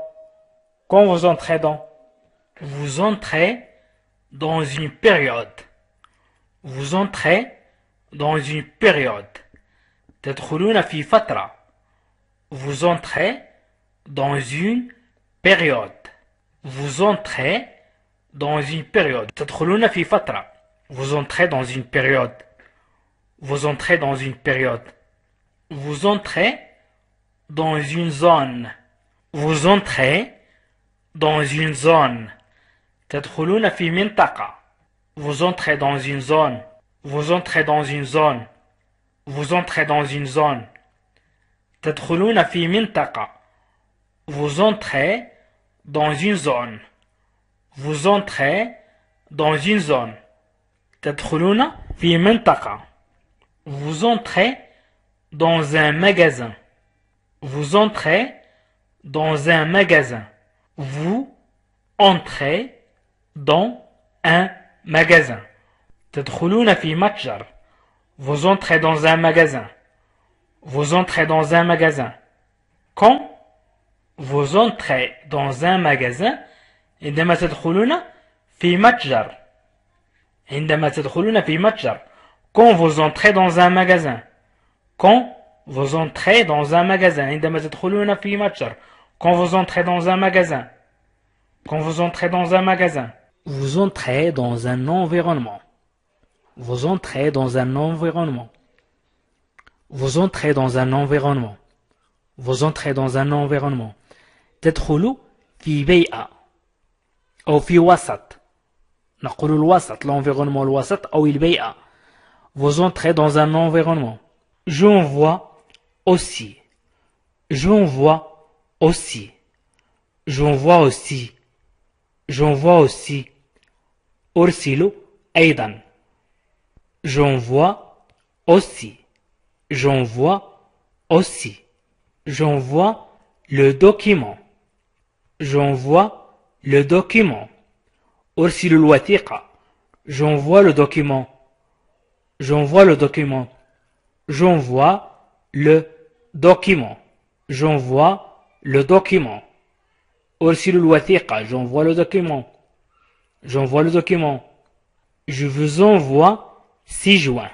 Quand vous entrez dans. Vous entrez dans une période. Vous entrez dans une période. تدخلون في فترة. Vous entrez dans une période. Vous entrez dans une période. تدخلون في فترة. Vous entrez dans une période. Vous entrez dans une période. Vous entrez dans une zone. Vous entrez dans une zone. تدخلون في منطقة. Vous entrez dans une zone. Vous entrez dans une zone. Vous entrez dans une zone. تدخلون في منطقة. Vous entrez dans une zone. Vous entrez dans une zone. تدخلون في منطقة. Vous entrez dans un magasin. Vous entrez dans un magasin. Vous entrez dans un magasin. تدخلون في متجر. Vous entrez dans un magasin. Vous entrez dans un magasin. Quand vous entrez dans un magasin عندما تدخلون في متجر. عندما تدخلون في متجر. Quand vous entrez dans un magasin. Quand vous entrez dans un magasin. عندما تدخلون في متجر. Quand vous entrez dans un magasin. Quand vous entrez dans un magasin. Vous entrez dans un environnement. Vous entrez dans un environnement. Vous entrez dans un environnement. Vous entrez dans un environnement. تدخلوا في بيئة أو في وسط. نقول الوسط l'environnement الوسط أو البيئة. Vous entrez dans un environnement. J'en vois aussi. J'en vois aussi. J'en vois aussi. J'en vois aussi. أرسل أيضا. J'en vois aussi. J'en vois aussi. J'envoie le document. J'envoie le document. أرسل الوثيقة. J'envoie le document. J'envoie le document. J'envoie le document. J'envoie le document. أرسل الوثيقة. J'envoie le document. J'envoie le document. Je vous envoie 6 juin.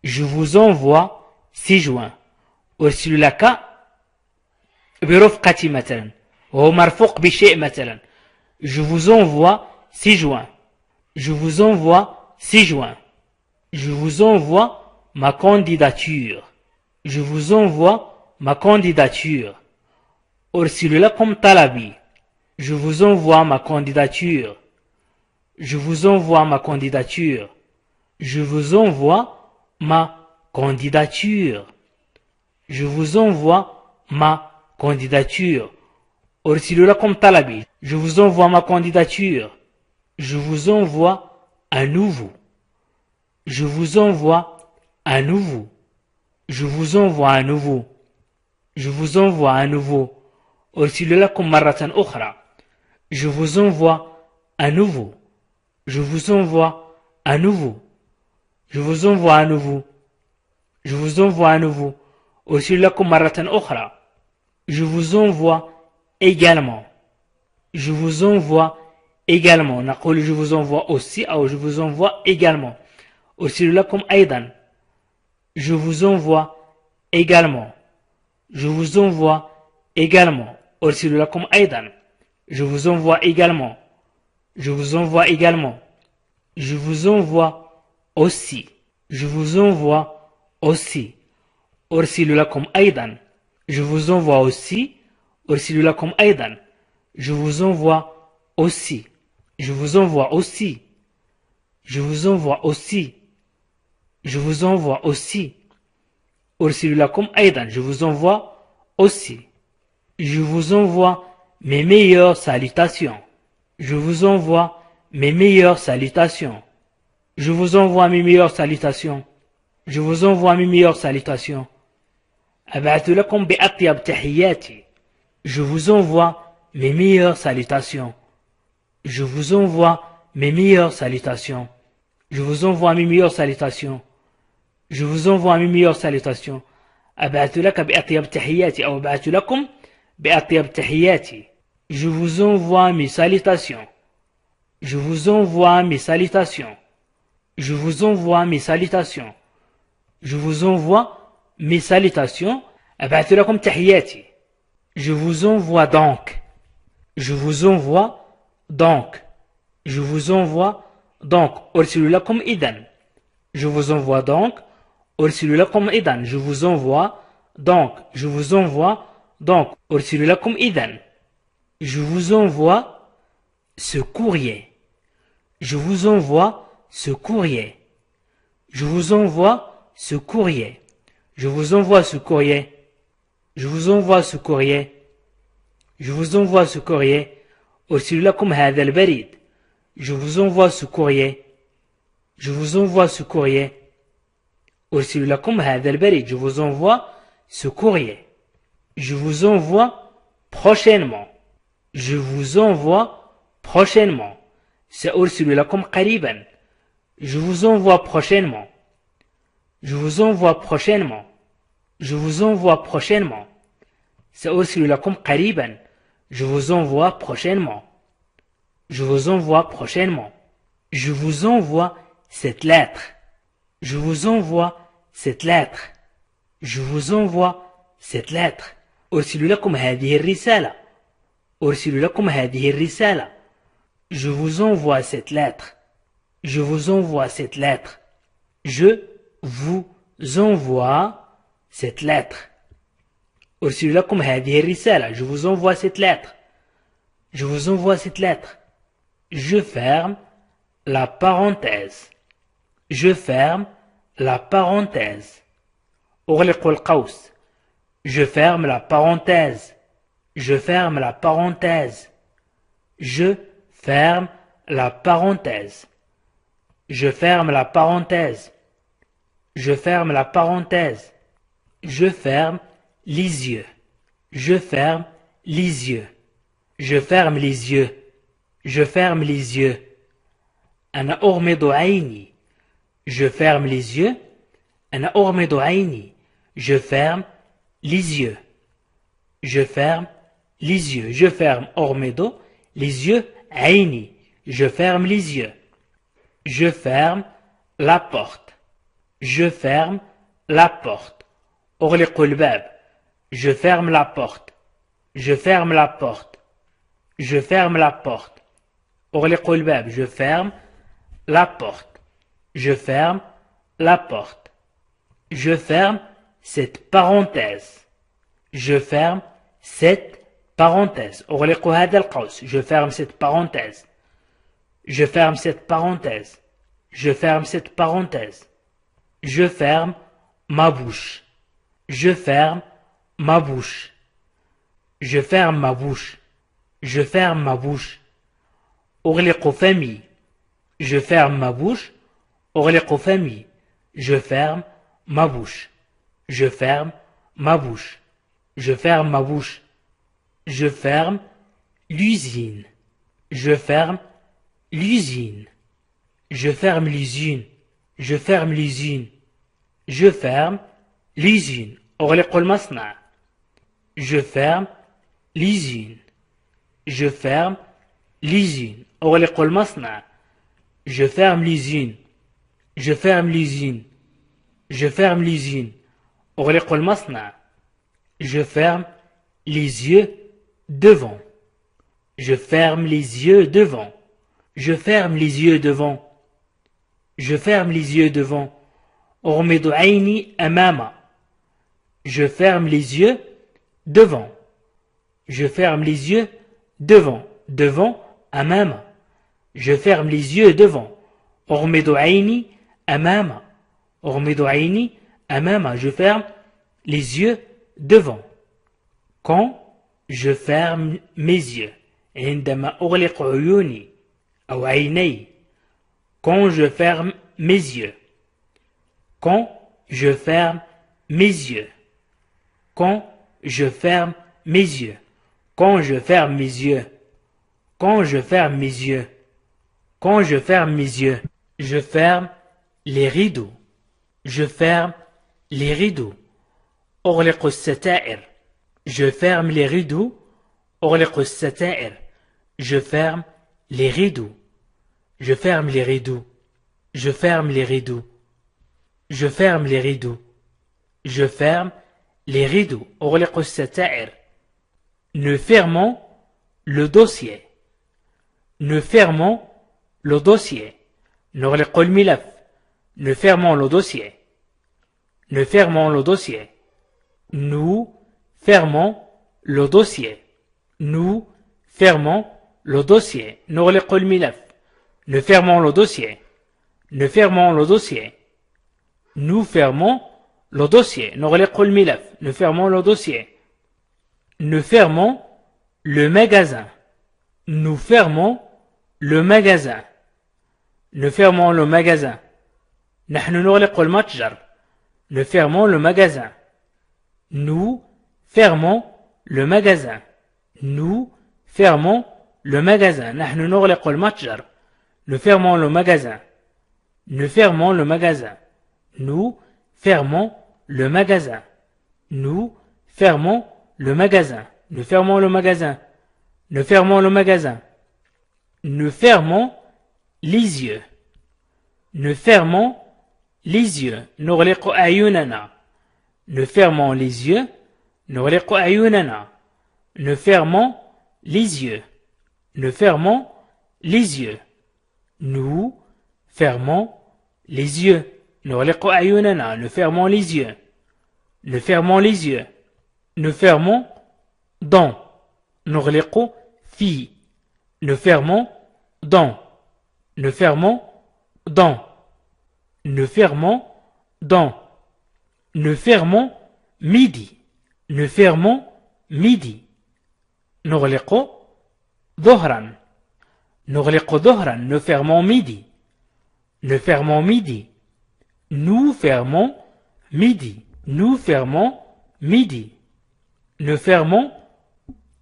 Je vous envoie 6 juin. أرسل لك برفقة مثلا وهو مرفوق بشيء مثلا. Je vous envoie 6 juin. Je vous envoie 6 juin. Je vous envoie ma candidature. Je vous envoie ma candidature. أرسل لكم طلبي. Je vous envoie ma candidature. Je vous envoie ma candidature. Je vous envoie ma candidature. Je vous envoie ma candidature. أرسل لكم طلبي. Je vous envoie ma candidature. Je vous envoie à nouveau. Je vous envoie à nouveau. Je vous envoie à nouveau. Je vous envoie à nouveau. أرسل لكم مرة أخرى. Je vous envoie à nouveau. Je vous envoie à nouveau. Je vous envoie à nouveau. Je vous envoie à nouveau. أرسل لكم مرة أخرى. Je vous envoie également. Je vous envoie également. نقول je vous envoie aussi أو je vous envoie également. أرسل لكم أيضا. Je vous envoie également. Je vous envoie également. أرسل لكم أيضا. Je vous envoie également. Je vous envoie également. Je vous envoie aussi. Je vous envoie aussi. أرسل لكم أيضا. Je vous envoie aussi. أرسل لكم أيضا. Je vous envoie aussi. Je vous envoie aussi. Je vous envoie aussi. Je vous envoie aussi. أرسل لكم أيضا. Je vous envoie aussi. Je vous envoie mes meilleures salutations. Je vous envoie mes meilleures salutations. Je vous envoie mes meilleures salutations. Je vous envoie mes meilleures salutations. أبعث لكم بأطيب تحياتي. Je vous envoie mes meilleures salutations. Je vous envoie mes meilleures salutations. Je vous envoie mes meilleures salutations. Je vous envoie mes meilleures salutations. أبعث لك بأطيب تحياتي أو أبعث لكم بأطيب تحياتي. Je vous envoie mes salutations. Je vous envoie mes salutations. Je vous envoie mes salutations. Je vous envoie mes salutations. أبعث لكم تحياتي. Je vous envoie donc. Je vous envoie donc. Je vous envoie donc. أرسل لكم إذن. Je vous envoie donc. أرسل لكم إذن. Je vous envoie donc. Je vous envoie donc. أرسل لكم إذن. Je vous envoie ce courrier. Je vous envoie ce courrier. Je vous envoie ce courrier. Je vous envoie ce courrier. Je vous envoie ce courrier. Je vous envoie ce courrier. أرسل لكم هذا البريد. Je vous envoie ce courrier. Je vous envoie ce courrier. أرسل لكم هذا البريد. Je vous envoie ce courrier. Je vous envoie prochainement. Je vous envoie prochainement. سأرسل لكم قريبا. Je vous envoie prochainement. Je vous envoie prochainement. Je vous envoie prochainement. سأرسل لكم قريبا. Je vous envoie prochainement. Je vous envoie prochainement. Je vous envoie cette lettre. Je vous envoie cette lettre. Je vous envoie cette lettre. أرسل لكم هذه الرسالة. أرسل لكم هذه الرسالة. Je vous envoie cette lettre. Je vous envoie cette lettre. Je vous envoie cette lettre. أرسل لكم هذه الرسالة. Je vous envoie cette lettre. Je vous envoie cette lettre. Je ferme la parenthèse. Je ferme la parenthèse. أغلق القوس. Je ferme la parenthèse. Je ferme la parenthèse. Je ferme la parenthèse. Je ferme la parenthèse. Je ferme la parenthèse. Je ferme les yeux. Je ferme les yeux. Je ferme les yeux. Je ferme les yeux. أنا أغمض عيني. Je ferme les yeux. أنا أغمض عيني. Je ferme les yeux. Je ferme les yeux. Je ferme أغمض les yeux. عيني. Je ferme les yeux. Je ferme la porte. Je ferme la porte. أغلق الباب. Je ferme la porte. Je ferme la porte. Je ferme la porte. أغلق الباب. Je ferme la porte. Je ferme la porte. Je ferme cette parenthèse. Je ferme cette parenthèse. أغلق هذا القوس. Je ferme cette parenthèse. Je ferme cette parenthèse. Je ferme cette parenthèse. Je ferme ma bouche. Je ferme ma bouche. Je ferme ma bouche. Je ferme ma bouche. أغلق فمي. Je ferme ma bouche. أغلق فمي. Je ferme ma bouche. Je ferme ma bouche. Je ferme ma bouche. Je ferme l'usine. Je ferme l'usine. Je ferme l'usine. Je ferme l'usine. Je ferme l'usine. أغلق المصنع. Je ferme l'usine. Je ferme l'usine. أغلق المصنع. Je ferme l'usine. Je ferme l'usine. Je ferme l'usine. أغلق المصنع. Je ferme les yeux devant. Je ferme les yeux devant. Je ferme les yeux devant. Je ferme les yeux devant. أغمض عيني أمام. Je ferme les yeux devant. Je ferme les yeux devant. Devant أمام. Je ferme les yeux devant. أغمض عيني أمام. أغمض عيني أمام. Je ferme les yeux devant. Quand je ferme mes yeux. عندما أغلق عيوني أو عيني. Quand je ferme mes yeux. Quand je ferme mes yeux. Quand je ferme mes yeux. Quand je ferme mes yeux. Quand je ferme mes yeux. Quand je ferme mes yeux. Je ferme les rideaux. Je ferme les rideaux. أغلق الستائر. Je ferme les rideaux. أغلق الستائر. Je ferme les rideaux. Je ferme les rideaux. Je ferme les rideaux. Je ferme les rideaux. Je ferme les rideaux. أغلق الستائر. Nous fermons le dossier. Nous fermons le dossier. نغلق الملف. Nous fermons le dossier. Nous fermons le dossier. Nous fermons le dossier. Nous fermons le dossier. نغلق الملف. Nous fermons le dossier. Nous fermons le dossier. Nous fermons le dossier. نغلق الملف. Nous fermons le dossier. Nous fermons le magasin. Nous fermons le magasin. Nous fermons le magasin. نحن نغلق المتجر. Nous fermons le magasin. Nous fermons le magasin. Nous fermons le magasin. نحن نغلق المتجر. Nous fermons le magasin. Nous fermons le magasin. Nous fermons le magasin. Nous fermons le magasin. Nous fermons le magasin. Nous fermons le magasin. Nous fermons les yeux. Nous fermons les yeux. نغلق أعيننا. Nous fermons les yeux. نغلق أعيننا. Nous fermons les yeux. Nous fermons les yeux. Nous fermons les yeux. نغلق أعيننا. Nous fermons les yeux. Nous fermons les yeux. Nous fermons dans. نغلق في. Nous fermons dans. Nous fermons dans. Nous fermons dans. Nous fermons midi. Nous fermons midi. نغلق ظهرا. نغلق ظهرا. Nous fermons midi. Nous fermons midi. Nous fermons midi. Nous fermons midi. Nous fermons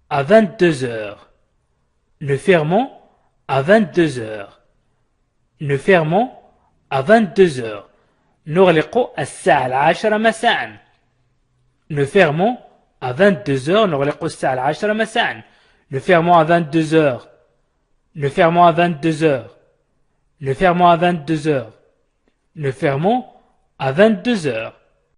à 22 heures. Nous fermons à 22 heures. Nous fermons à 22 heures. نغلق الساعة 10 مساء. Nous fermons à 22 heures. نغلق الساعة 10 مساء. Nous fermons à 22 heures. Nous fermons à 22 heures. Nous fermons à 22 heures. Nous fermons à 22 heures.